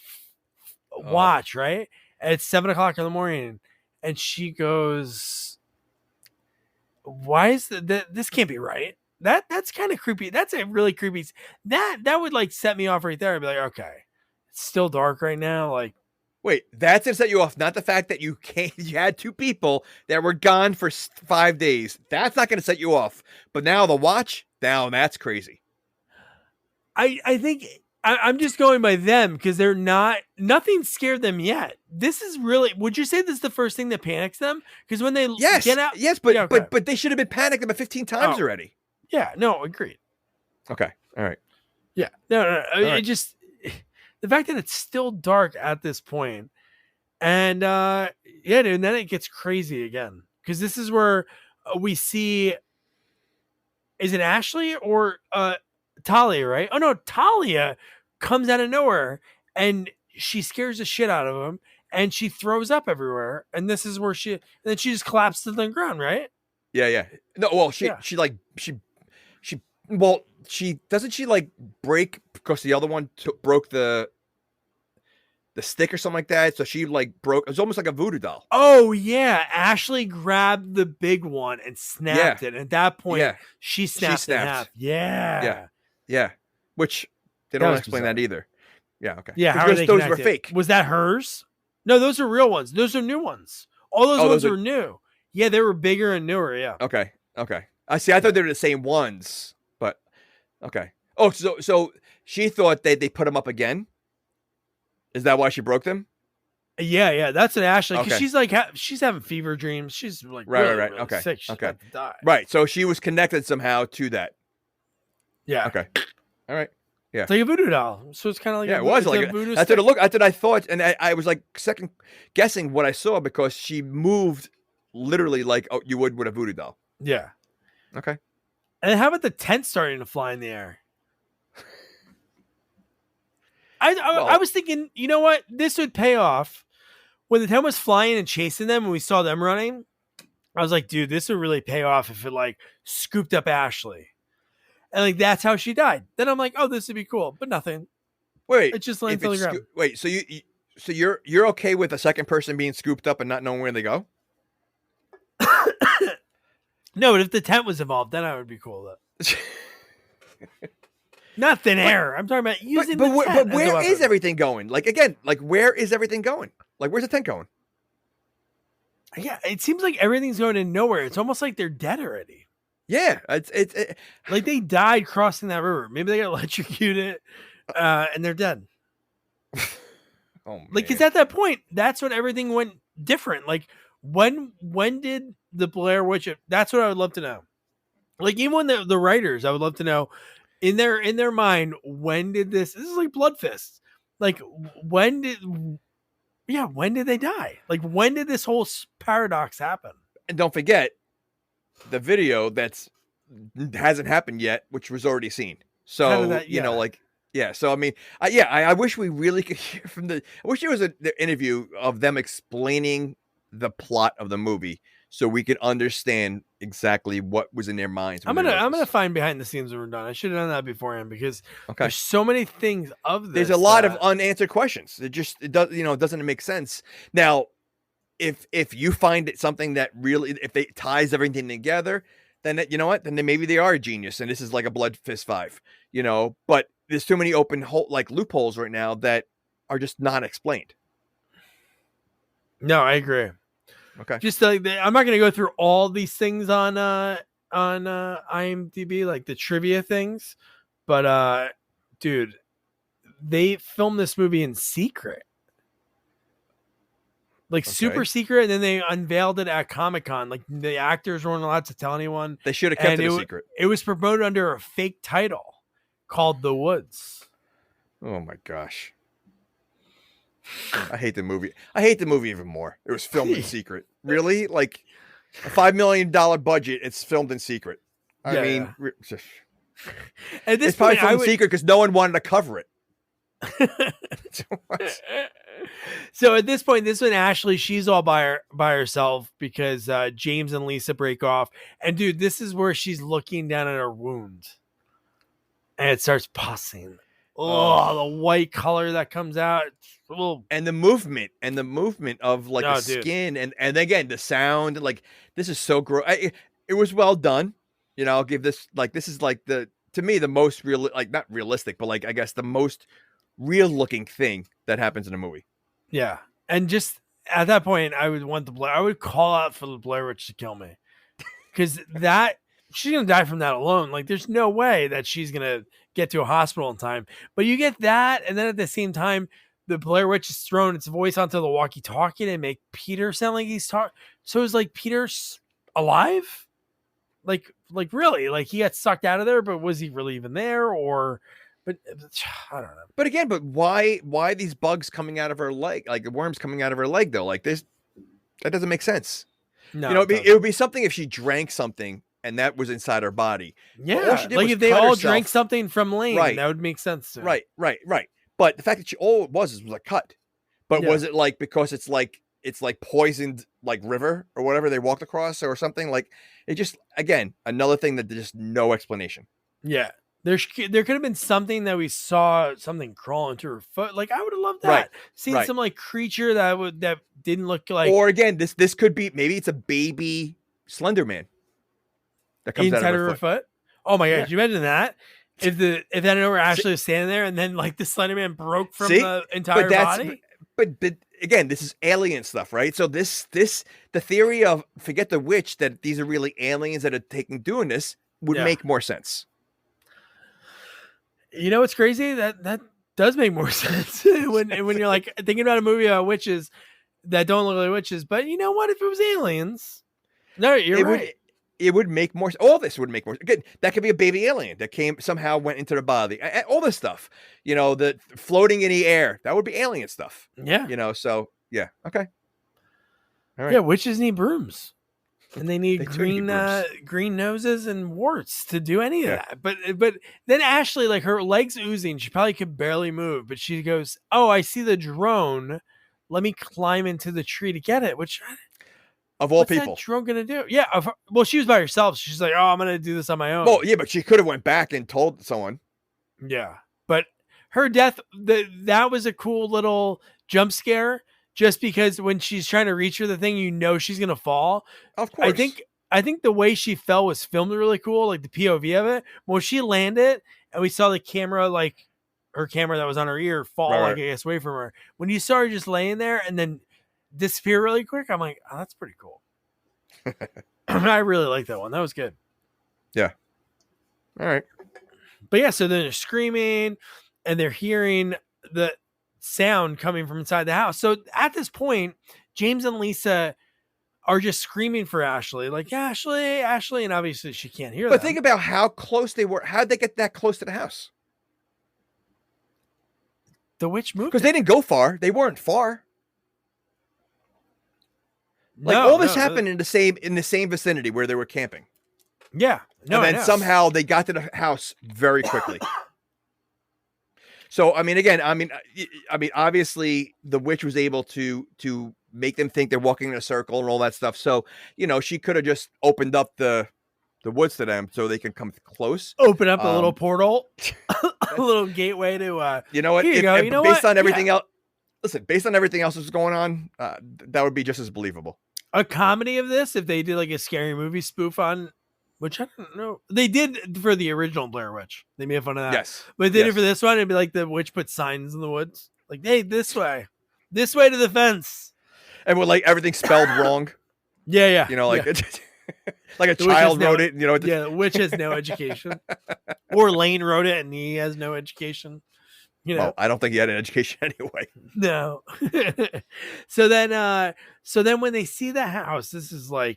watch, right? At 7:00 in the morning, and she goes, why is this can't be right. That's kind of creepy. That's a really creepy. That would like set me off right there. I'd be like, okay, it's still dark right now. Like, wait, that's gonna set you off. Not the fact that you had 2 people that were gone for 5 days. That's not gonna set you off. But now the watch, now that's crazy. I think I'm just going by them because nothing scared them yet. This is really, would you say this is the first thing that panics them? Because when they get out. Yes, but they should have been panicked about 15 times already. Yeah, no, agreed. Okay. All right. Yeah. No. It just, the fact that it's still dark at this point, and dude, and then it gets crazy again because this is where we see, is it Ashley or Talia, right? Oh no, Talia comes out of nowhere and she scares the shit out of him and she throws up everywhere, and this is where she just collapses to the ground, right? Yeah. No, well, she doesn't she like break because the other one broke the stick or something like that. So she like broke. It was almost like a voodoo doll. Oh yeah, Ashley grabbed the big one and snapped it. And at that point, she snapped in half. Yeah. Which they don't explain that either. Yeah. Okay. Yeah. How are they those connected? were fake. Was that hers? No, those are real ones. Those are new ones. All those ones are new. Yeah, they were bigger and newer. Yeah. Okay. I see. I thought they were the same ones, but okay. Oh, so she thought they put them up again. Is that why she broke them? Yeah. That's an Ashley because Okay. she's like she's having fever dreams. She's like Right. really Okay. sick. She's about to die. Right. So she was connected somehow to that. Yeah. Okay. All right. Yeah. It's like a voodoo doll. So it's kind of like it was like a voodoo. That's what it looked. I thought, and I was like second guessing what I saw because she moved literally like you would with a voodoo doll. Yeah. Okay. And how about the tent starting to fly in the air? I was thinking, you know what? This would pay off. When the tent was flying and chasing them and we saw them running, I was like, dude, this would really pay off if it like scooped up Ashley. And like that's how she died. Then I'm like, oh, this would be cool. But nothing. Wait. It just lands on the ground. Wait, so you're okay with a second person being scooped up and not knowing where they go? No, but if the tent was involved, then I would be cool though. Not thin air. I'm talking about using the tent. But where is everything going? Like again, like where is everything going? Like where's the tent going? Yeah, it seems like everything's going in nowhere. It's almost like they're dead already. Yeah, it's like they died crossing that river. Maybe they got electrocuted and they're dead. Oh man. Like, because at that point, that's when everything went different. Like when did the Blair Witch? That's what I would love to know. Like even when the writers, I would love to know in their mind, when did this is like Blood Fist. Like when did they die? Like when did this whole paradox happen? And don't forget the video hasn't happened yet, which was already seen. So you know, like so I mean, I wish we really could hear from I wish there was an interview of them explaining the plot of the movie so we could understand exactly what was in their minds. I'm gonna find behind the scenes when we're done. I should have done that beforehand because there's so many things of this. There's a lot of unanswered questions. It doesn't make sense. Now, if you find it something that really, if it ties everything together, then you know what? Then maybe they are a genius, and this is like a Blood Fist 5. You know, but there's too many open loopholes right now that are just not explained. No, I agree. Okay. Just like I'm not going to go through all these things on IMDb, like the trivia things, but dude, they filmed this movie in secret, like super secret, and then they unveiled it at Comic-Con. Like the actors weren't allowed to tell anyone. They should have kept it a secret. It was promoted under a fake title called The Woods. Oh my gosh. I hate the movie. I hate the movie even more. It was filmed in secret. Really? Like a $5 million budget. It's filmed in secret. I mean, at this it's probably point, filmed in secret because no one wanted to cover it. So at this point, this one, Ashley, she's all by herself because James and Lisa break off. And dude, this is where she's looking down at her wound. And it starts pussing. Oh, the white color that comes out. And the movement of like the skin and again the sound, like this is so gross. It was well done. You know, I'll give this is like to me the most real, like not realistic, but like I guess the most real looking thing that happens in a movie. Yeah. And just at that point I would call out for the Blair Witch to kill me. Because she's gonna die from that alone. Like there's no way that she's gonna get to a hospital in time. But you get that, and then at the same time, the Blair Witch is throwing its voice onto the walkie-talkie and make Peter sound like he's talking. So it's like Peter's alive? Like really? Like he got sucked out of there, but was he really even there? But I don't know. But again, why these bugs coming out of her leg? Like the worms coming out of her leg though? Like this, that doesn't make sense. No, you know, it would be something if she drank something and that was inside her body. Yeah, like if they all drank something from Lane, that would make sense to me. Right. But the fact that all it was a cut. But was it like because it's like poisoned like river or whatever they walked across or something? Like it just, again, another thing that there's just no explanation. Yeah. There could have been something that we saw, something crawl into her foot. Like I would have loved that. Right, Seeing right. some like creature that didn't look like Or again, this could be, maybe it's a baby Slender Man that comes out inside of her foot. foot. Oh my god, Yeah. could you imagine that? If that were Ashley was standing there and then like the Slender Man broke from See? the entire body. But again, this is alien stuff, right? So the theory of forget the witch, that these are really aliens that are doing this would Yeah. make more sense. You know what's crazy? That does make more sense when you're like thinking about a movie about witches that don't look like witches. But you know what? If it was aliens, no, you're right. It would make more. All this would make more. Again, that could be a baby alien that somehow went into the body. All this stuff, the floating in the air, that would be alien stuff. Yeah, So yeah, okay. All right. yeah. Witches need brooms, and they need They do need brooms. green noses and warts to do any of that. But then Ashley, like her legs oozing, she probably could barely move. But she goes, "Oh, I see the drone. Let me climb into the tree to get it." Which Of all what's people. that drone gonna do? Yeah. Well, she was by herself. She's like, "Oh, I'm gonna do this on my own." Well, yeah, but she could have went back and told someone. Yeah, but her death, that was a cool little jump scare. Just because when she's trying to reach for the thing, she's gonna fall. Of course. I think the way she fell was filmed really cool, like the POV of it. When she landed and we saw the camera, like her camera that was on her ear, fall Right. like I guess away from her. When you saw her just laying there and then disappear really quick, I'm like, oh, that's pretty cool. I really like that one. That was good. Yeah. All right. But yeah, so then they're screaming and they're hearing the sound coming from inside the house. So at this point, James and Lisa are just screaming for Ashley, like Ashley, Ashley, and obviously she can't hear But them. think about how close they were. How'd they get that close to the house? The witch moved. Because they didn't go far. They weren't far. Like No, all this no, happened in the same vicinity where they were camping. Yeah. No, and then somehow they got to the house very quickly. So, I mean, again, obviously the witch was able to make them think they're walking in a circle and all that stuff. So, she could have just opened up the woods to them so they can come close. Open up a little portal, a little gateway to. You know what? Here you go. You know based what? on everything else, listen. Based on everything else that's going on, that would be just as believable. A comedy of this, if they did like a scary movie spoof on, which I don't know, they did for the original Blair Witch. They made fun of that. Yes, but they did it for this one. It'd be like the witch put signs in the woods, like, "Hey, this way to the fence," and with like everything spelled wrong. Yeah. Like yeah. like a The witch child has wrote it. Yeah, the witch has no education, or Lane wrote it and he has no education. Well, I don't think he had an education anyway. No. So then when they see the house, this is where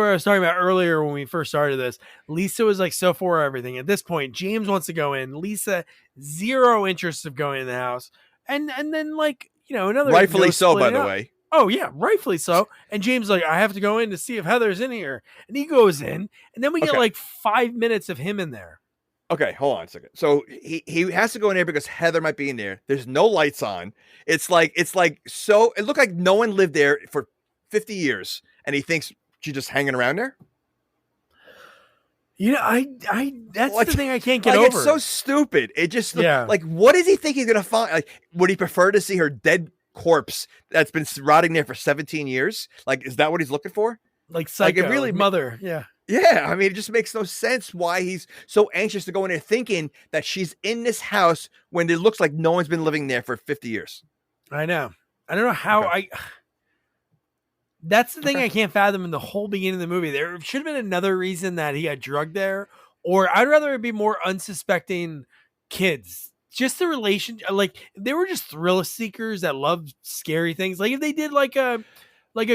I was talking about earlier when we first started this. Lisa was like so for everything. At this point, James wants to go in. Lisa, zero interest of going in the house. And then another Rightfully so, by the way. Oh yeah, rightfully so. And James like, I have to go in to see if Heather's in here. And he goes in, and then we get like 5 minutes of him in there. Okay, hold on a second. So he has to go in there because Heather might be in there. There's no lights on. It looked like no one lived there for 50 years, and he thinks she's just hanging around there. That's the thing I can't get over. It's so stupid. It just like, what does he think he's gonna find? Like, would he prefer to see her dead corpse that's been rotting there for 17 years? Like, is that what he's looking for? Like Psycho, it really mother, yeah. Yeah, I mean, it just makes no sense why he's so anxious to go in there thinking that she's in this house when it looks like no one's been living there for 50 years. I know. I don't know how that's the thing I can't fathom in the whole beginning of the movie. There should have been another reason that he got drugged there, or I'd rather it be more unsuspecting kids. Just the relation, like they were just thrill seekers that love scary things. Like if they did like a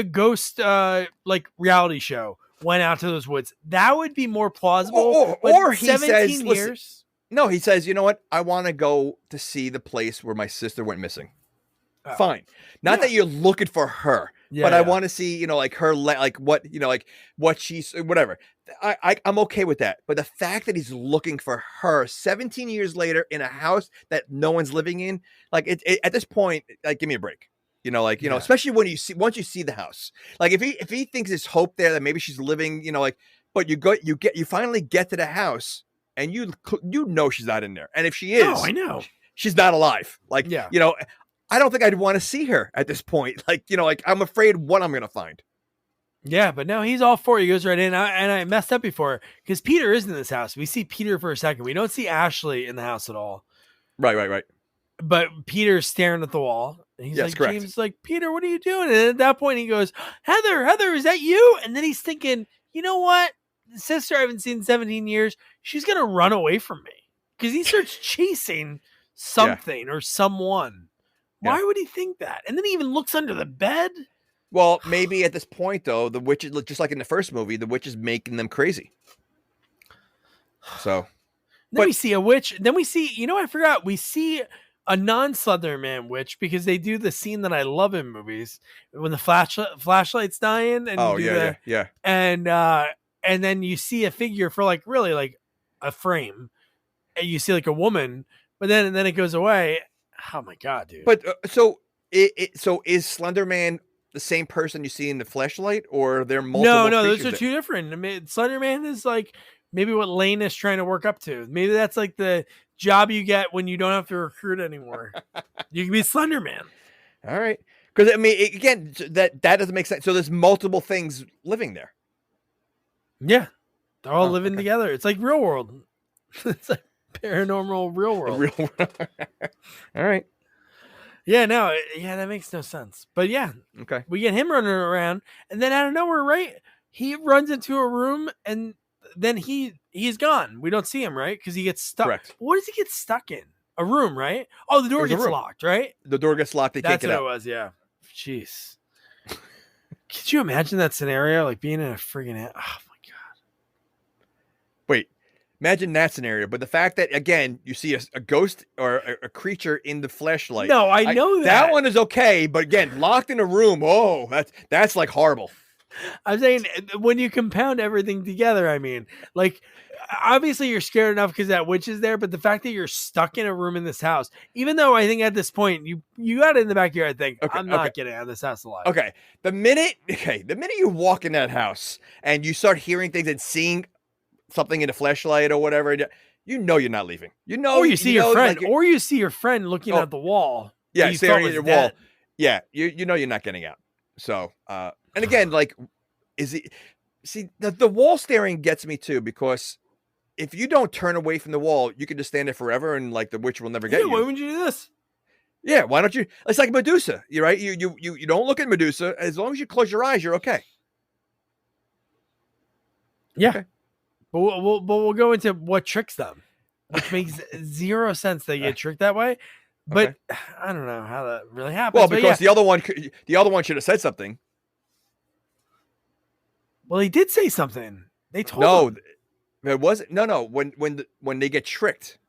ghost like reality show, went out to those woods, that would be more plausible. Or he 17 says, years. listen, no, he says, you know what? I want to go to see the place where my sister went missing. Oh. Fine. Not that you're looking for her, but I want to see, like her, like what, like what she's, whatever. I'm okay with that. But the fact that he's looking for her 17 years later in a house that no one's living in, like at this point, like, give me a break. Especially when once you see the house, like if he thinks there's hope there that maybe she's living, but you finally get to the house and you know she's not in there. And if she is, No, I know. she's not alive. Like, Yeah. you know, I don't think I'd want to see her at this point. Like, you know, like I'm afraid what I'm going to find. Yeah, but no, he's all for it. He goes right in. And I messed up before because Peter is in this house. We see Peter for a second. We don't see Ashley in the house at all. Right. But Peter's staring at the wall. And he's Yes, like, correct. James is like, Peter, what are you doing? And at that point he goes, Heather, is that you? And then he's thinking, you know what? The sister I haven't seen in 17 years, she's going to run away from me. Because he starts chasing something or someone. Why would he think that? And then he even looks under the bed. Well, maybe at this point, though, the witch is just like in the first movie, the witch is making them crazy. So Then we see a witch. Then we see, you know, I forgot. We see a non-Slender Man witch because they do the scene that I love in movies when the flashlight's dying. And yeah. And then you see a figure for like really like a frame, and you see like a woman, but then it goes away. Oh my god, dude! But so is Slender Man the same person you see in the flashlight, or they're multiple? No, those are two different. I mean, Slender Man is like maybe what Lane is trying to work up to. Maybe that's like the job you get when you don't have to recruit anymore. You can be Slender Man. All right, because I mean, again, that doesn't make sense. So there's multiple things living there. Yeah, they're all living together. It's like real world. It's like paranormal real world. All right. Yeah, no, that makes no sense. But yeah, okay, we get him running around, and then out of nowhere, right? He runs into a room, and then he's gone. We don't see him, right? Because he gets stuck. Correct. What does he get stuck in? A room, right? Oh, the door gets locked, right? The door gets locked. They can't get out. That's what it was. Yeah. Jeez. Could you imagine that scenario? Like being in a friggin' oh my god. Wait. Imagine that scenario, but the fact that again you see a ghost or a creature in the flashlight. No, I know that. That one is okay, but again, locked in a room. Oh, that's like horrible. I'm saying when you compound everything together, I mean, like obviously you're scared enough because that witch is there, but the fact that you're stuck in a room in this house, even though I think at this point you got it in the back of your head, think I'm not getting out of this house alive. Okay, the minute you walk in that house and you start hearing things and seeing something in a flashlight or whatever, you know you're not leaving. You know, or you see your friend, like or you see your friend looking at the wall. Yeah, staring at your wall. Yeah, you know you're not getting out. So, and again, like, is he? See, the wall staring gets me too, because if you don't turn away from the wall, you can just stand there forever, and like the witch will never get you. Why wouldn't you do this? Yeah, why don't you? It's like Medusa. You're right. You don't look at Medusa. As long as you close your eyes, you're okay. Yeah. Okay. But we'll go into what tricks them, which makes zero sense they get tricked that way. But I don't know how that really happens. Well, because the other one should have said something. Well, he did say something. They told him. It wasn't. No. When they get tricked.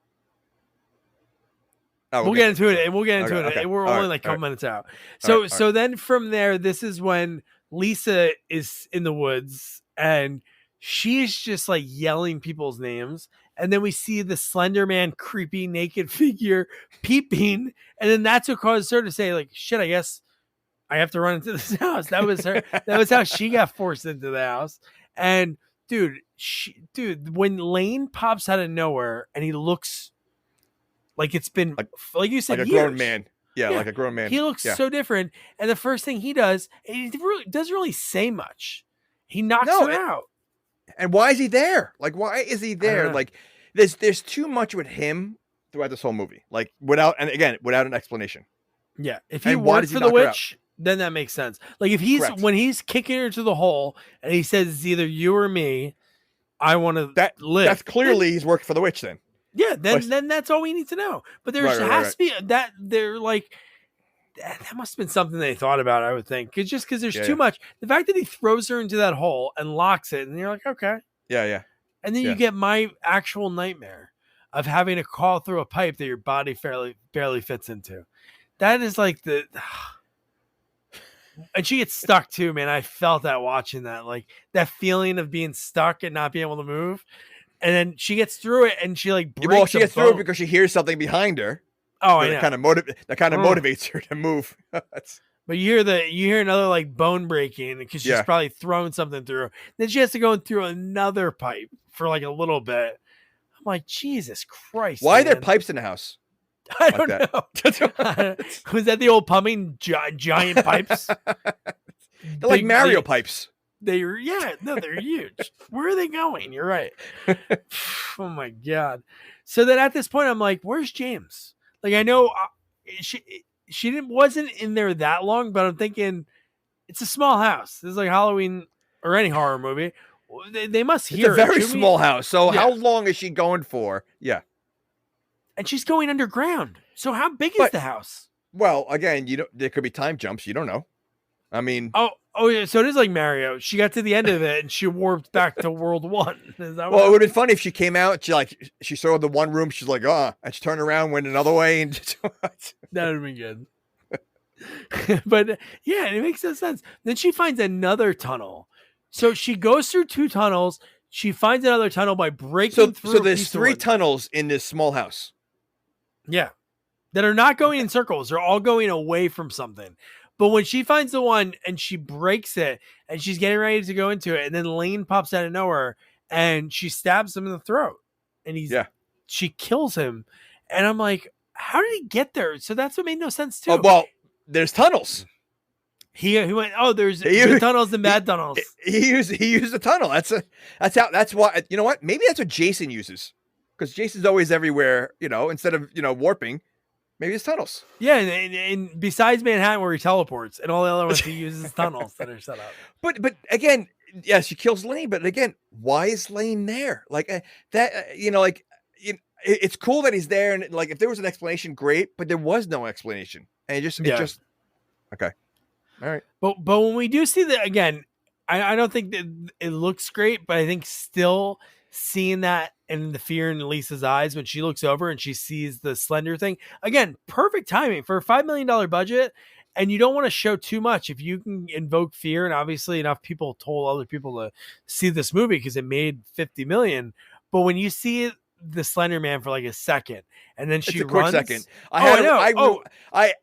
Oh, we'll get into it. We'll get into it. Okay. We're only like a couple minutes out. So then from there, this is when Lisa is in the woods and she's just like yelling people's names. And then we see the Slender Man creepy naked figure peeping. And then that's what caused her to say like, shit, I guess I have to run into this house. That was her. That was how she got forced into the house. And dude, when Lane pops out of nowhere and he looks like it's been, like you said, like a years. grown man. Yeah, like a grown man. He looks so different. And the first thing he does, he doesn't really say much. He knocks her out. And why is he there? Like, why is he there? Like, there's too much with him throughout this whole movie. Like, without an explanation. Yeah. If he worked for the witch, then that makes sense. Like, if when he's kicking her to the hole and he says it's either you or me, I want to live. That's clearly he's worked for the witch then. Yeah, then that's all we need to know. But there has to be that they're like, that must have been something they thought about, I would think. Because there's too much. The fact that he throws her into that hole and locks it, and you're like, okay. Yeah. And then you get my actual nightmare of having to crawl through a pipe that your body barely fits into. That is like and she gets stuck too, man. I felt that watching that. Like that feeling of being stuck and not being able to move. And then she gets through it and she like breaks. Well, she gets through it because she hears something behind her. Oh, I know. That kind of motivates her to move. But you hear another like bone breaking because she's probably thrown something through. Then she has to go through another pipe for like a little bit. I'm like, Jesus Christ. Why are there man. pipes in the house? I like don't know. Was that the old plumbing giant pipes? They're like Mario pipes. They're huge. Where are they going? You're right. Oh my God. So then at this point, I'm like, where's James? Like, I know she wasn't in there that long, but I'm thinking it's a small house. This is like Halloween or any horror movie. They must hear it's a very small house. So how long is she going for? Yeah. And she's going underground. So how big is the house? Well, again, there could be time jumps. You don't know. I mean, oh yeah. So it is like Mario. She got to the end of it and she warped back to World 1. Is that well, it would have been funny if she came out. She saw the one room. She's like, and she turned around, went another way, and that would have been good. But yeah, it makes no sense. Then she finds another tunnel. So she goes through 2 tunnels. She finds another tunnel by breaking through. So there's 3 tunnels in this small house. Yeah. That are not going in circles. They're all going away from something. But when she finds the one and she breaks it and she's getting ready to go into it, and then Lane pops out of nowhere and she stabs him in the throat. And she kills him. And I'm like, how did he get there? So that's what made no sense too. Oh, well, there's tunnels. He went, there's good tunnels and bad tunnels. He used the tunnel. That's why, you know what? Maybe that's what Jason uses. Because Jason's always everywhere, instead of, warping, maybe it's tunnels. Yeah. And besides Manhattan where he teleports and all the other ones, he uses tunnels that are set up. But again, yes, she kills Lane. But again, why is Lane there? Like it's cool that he's there. And like, if there was an explanation, great. But there was no explanation. And it just, okay. All right. But when we do see that again, I don't think that it looks great, but I think still seeing that and the fear in Lisa's eyes when she looks over and she sees the slender thing again, perfect timing for a $5 million budget. And you don't want to show too much if you can invoke fear. And obviously enough people told other people to see this movie because it made 50 million. But when you see the Slender Man for like a second and then she runs. Quick second. I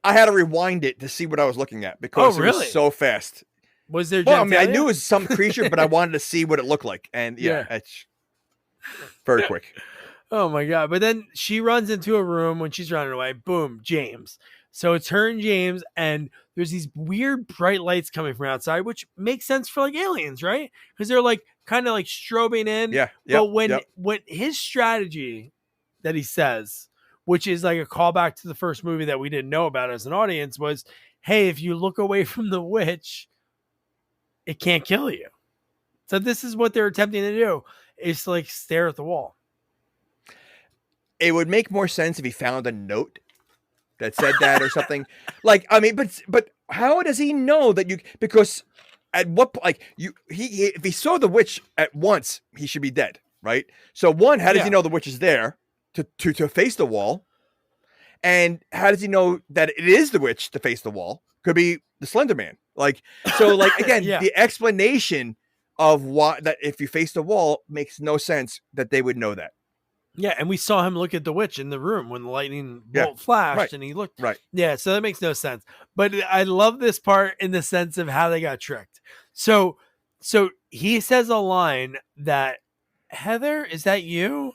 had to rewind it to see what I was looking at because it was so fast. Was there? Well, I mean, I knew it was some creature, but I wanted to see what it looked like, and it's very quick. Oh my God! But then she runs into a room when she's running away. Boom, James. So it's her and James, and there's these weird bright lights coming from outside, which makes sense for like aliens, right? Because they're like kind of like strobing in. Yeah. But when his strategy that he says, which is like a callback to the first movie that we didn't know about as an audience, was, hey, if you look away from the witch, it can't kill you. So this is what they're attempting to do, is to like stare at the wall. It would make more sense if he found a note that said that or something. Like, I mean, but how does he know that because at what, like, if he saw the witch at once, he should be dead, right? So one, how does he know the witch is there to face the wall? And how does he know that it is the witch to face the wall? Could be the Slender Man. Like, so like, again, the explanation of why that if you face the wall makes no sense that they would know that. Yeah, and we saw him look at the witch in the room when the lightning bolt flashed, and he looked. Right. Yeah, so that makes no sense. But I love this part in the sense of how they got tricked. So he says a line that, Heather, is that you?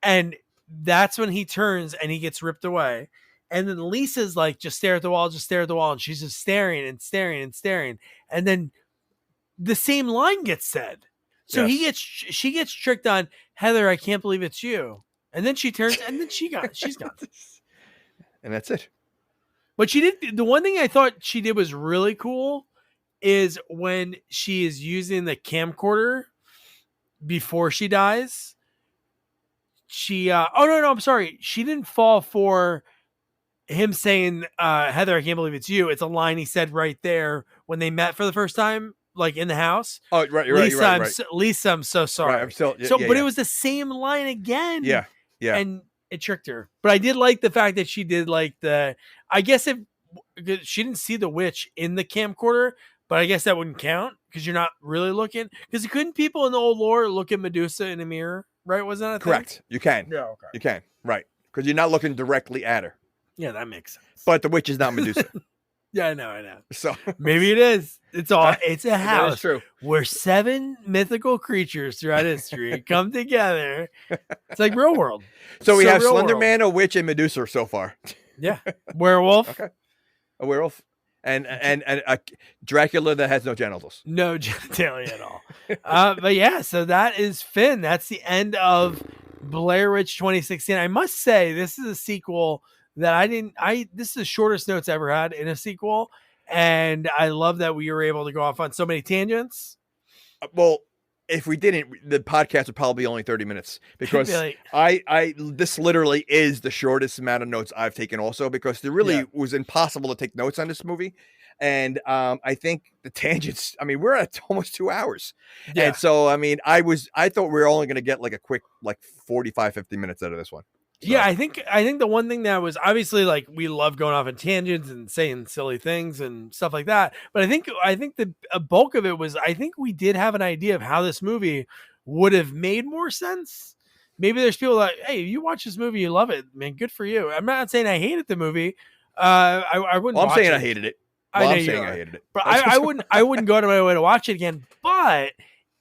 And that's when he turns and he gets ripped away. And then Lisa's like, just stare at the wall, just stare at the wall. And she's just staring and staring and staring. And then the same line gets said. So she gets tricked on, Heather, I can't believe it's you. And then she turns and then she's gone. And that's it. But she did, the one thing I thought she did was really cool is when she is using the camcorder before she dies. I'm sorry. She didn't fall for him saying, Heather, I can't believe it's you. It's a line he said right there when they met for the first time. Like in the house. Oh, right. Lisa, I'm so sorry. Right, but it was the same line again. Yeah. And it tricked her. But I did like the fact that she did like I guess if she didn't see the witch in the camcorder, but I guess that wouldn't count because you're not really looking. Because couldn't people in the old lore look at Medusa in a mirror? Right? Wasn't that a correct? Thing? You can. Yeah. Okay. You can. Right. Because you're not looking directly at her. Yeah, that makes sense. But the witch is not Medusa. Yeah, I know. So Maybe it is. It's a that house is true. where 7 mythical creatures throughout history come together. It's like real world. So we have real Slender world. Man, a witch, and Medusa so far. Yeah. Werewolf. Okay. A werewolf. And a Dracula that has no genitals. No genitalia at all. But yeah, so that is Finn. That's the end of Blair Witch 2016. I must say, this is a sequel that this is the shortest notes I ever had in a sequel. And I love that we were able to go off on so many tangents. Well, if we didn't, the podcast would probably be only 30 minutes because this literally is the shortest amount of notes I've taken also because there really was impossible to take notes on this movie. And I think the tangents, I mean, we're at almost 2 hours. Yeah. And so, I mean, I thought we were only going to get like a quick, 45, 50 minutes out of this one. So. Yeah, I think the one thing that was obviously like we love going off on tangents and saying silly things and stuff like that. But I think the bulk of it was I think we did have an idea of how this movie would have made more sense. Maybe there's people like, hey, you watch this movie, you love it, man, good for you. I'm not saying I hated the movie. I wouldn't. Well, I'm saying it. I hated it. Well, I'm saying I hated it. But I wouldn't go out of my way to watch it again. But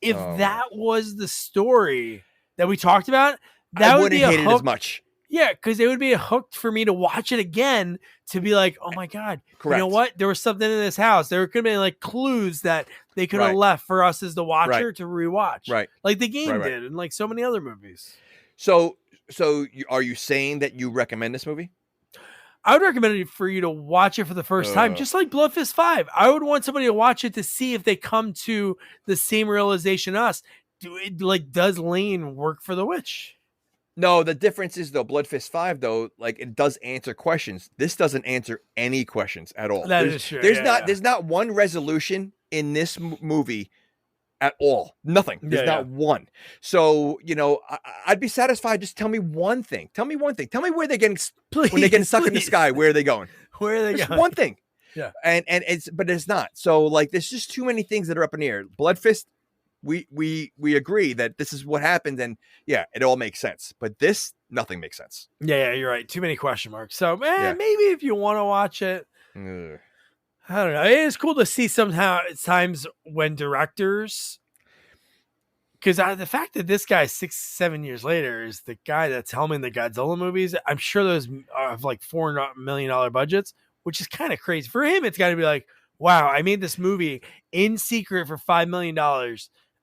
if that was the story that we talked about, that would be a hate hook. It as much. Yeah, because it would be a hook for me to watch it again to be like, oh my God, correct. You know what? There was something in this house. There could have been like clues that they could have left for us as the watcher to rewatch. Right. Like the game did and like so many other movies. So are you saying that you recommend this movie? I would recommend it for you to watch it for the first time, just like Bloodfist 5. I would want somebody to watch it to see if they come to the same realization us. Does Lane work for the witch? No, the difference is though, Bloodfist 5 though, like it does answer questions. This doesn't answer any questions at all. Is true. There's not one resolution in this movie at all. Nothing. There's not one. So, I'd be satisfied. Just tell me one thing. Tell me one thing. Tell me where they're getting, when they're getting stuck in the sky, where are they going? Where are they Just going? one thing. Yeah. And but it's not. So like, there's just too many things that are up in the air. Bloodfist, we agree that this is what happened, and yeah, it all makes sense. But this, nothing makes sense. Yeah, you're right. Too many question marks. So, maybe if you want to watch it, I don't know. It is cool to see sometimes when directors, because the fact that this guy 6-7 years later is the guy that's helming the Godzilla movies, I'm sure those have like $4 million budgets, which is kind of crazy for him. It's got to be like, wow, I made this movie in secret for $5 million.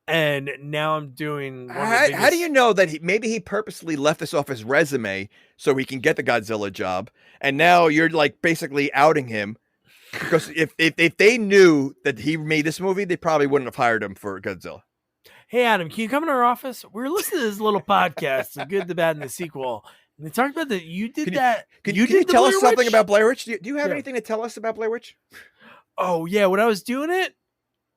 And now I'm doing. How do you know that maybe he purposely left this off his resume so he can get the Godzilla job, and now you're like basically outing him because if they knew that he made this movie, they probably wouldn't have hired him for Godzilla. Hey Adam, can you come in our office? We're listening to this little podcast, The Good, the Bad, and the Sequel. And they talked about that you did that. Can you tell us something about Blair Witch? Do you have anything to tell us about Blair Witch? Oh yeah, when I was doing it,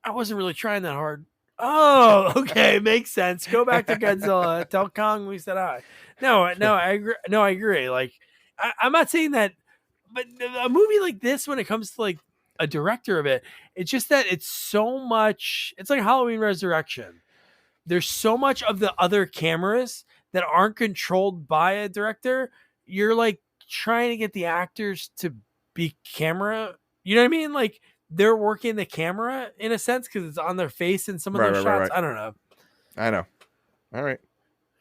I wasn't really trying that hard. Oh, okay, makes sense. Go back to Godzilla. Tell Kong we said hi. No, I agree. No, I agree. Like, I'm not saying that, but a movie like this, when it comes to like a director of it, it's just that it's so much. It's like Halloween Resurrection. There's so much of the other cameras that aren't controlled by a director. You're like trying to get the actors to be camera. You know what I mean? Like, they're working the camera in a sense because it's on their face in some of those shots. Right. I don't know. I know. All right.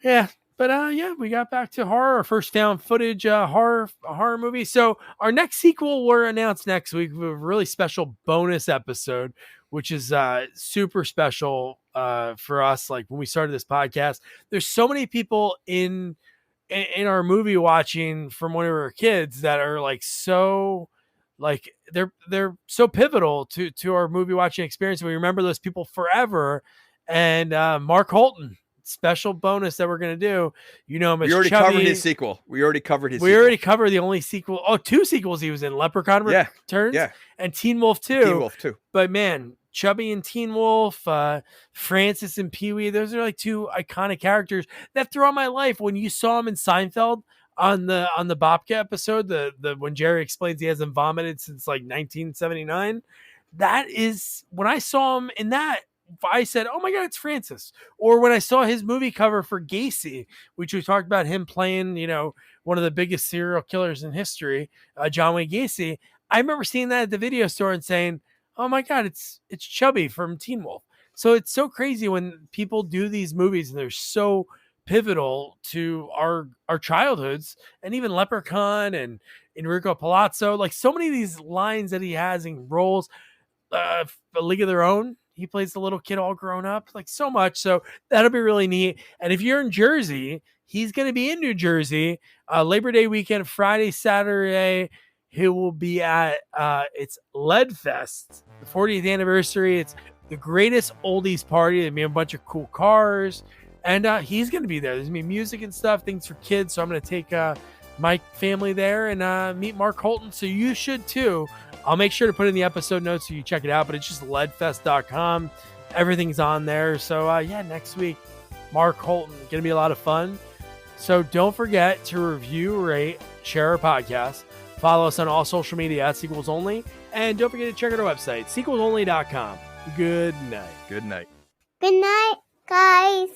Yeah. But we got back to horror, our first found footage horror movie. So our next sequel we're announced next week with a really special bonus episode, which is super special for us. Like when we started this podcast, there's so many people in our movie watching from when we were kids that are like so. Like they're so pivotal to our movie watching experience. We remember those people forever. And Mark Holton, special bonus that we're gonna do. You know him as We already Chubby. covered his sequel. We already covered the only sequel. Oh, 2 sequels he was in: Leprechaun Returns and Teen Wolf 2. But man, Chubby and Teen Wolf, Francis and Pee-wee, those are like 2 iconic characters that throughout my life, when you saw him in Seinfeld on the Bobcat episode, the when Jerry explains he hasn't vomited since like 1979, that is when I saw him in that, I said, oh my God, it's Francis. Or when I saw his movie cover for Gacy, which we talked about him playing, one of the biggest serial killers in history, John Wayne Gacy, I remember seeing that at the video store and saying, oh my God, it's Chubby from Teen Wolf. So it's so crazy when people do these movies and they're so pivotal to our childhoods, and even Leprechaun and Enrico Palazzo, like so many of these lines that he has in roles, A League of Their Own, he plays the little kid all grown up, like so much. So that'll be really neat. And if you're in Jersey, he's going to be in New Jersey, Labor Day weekend, Friday, Saturday. He will be at it's Leadfest, the 40th anniversary. It's the greatest oldies party. There'll be a bunch of cool cars, and he's going to be there. There's going to be music and stuff, things for kids. So I'm going to take my family there and meet Mark Holton. So you should too. I'll make sure to put in the episode notes so you check it out, but it's just leadfest.com. Everything's on there. So yeah, next week, Mark Holton, going to be a lot of fun. So don't forget to review, rate, share our podcast. Follow us on all social media at Sequels Only. And don't forget to check out our website, sequelsonly.com. Good night. Good night. Good night, guys.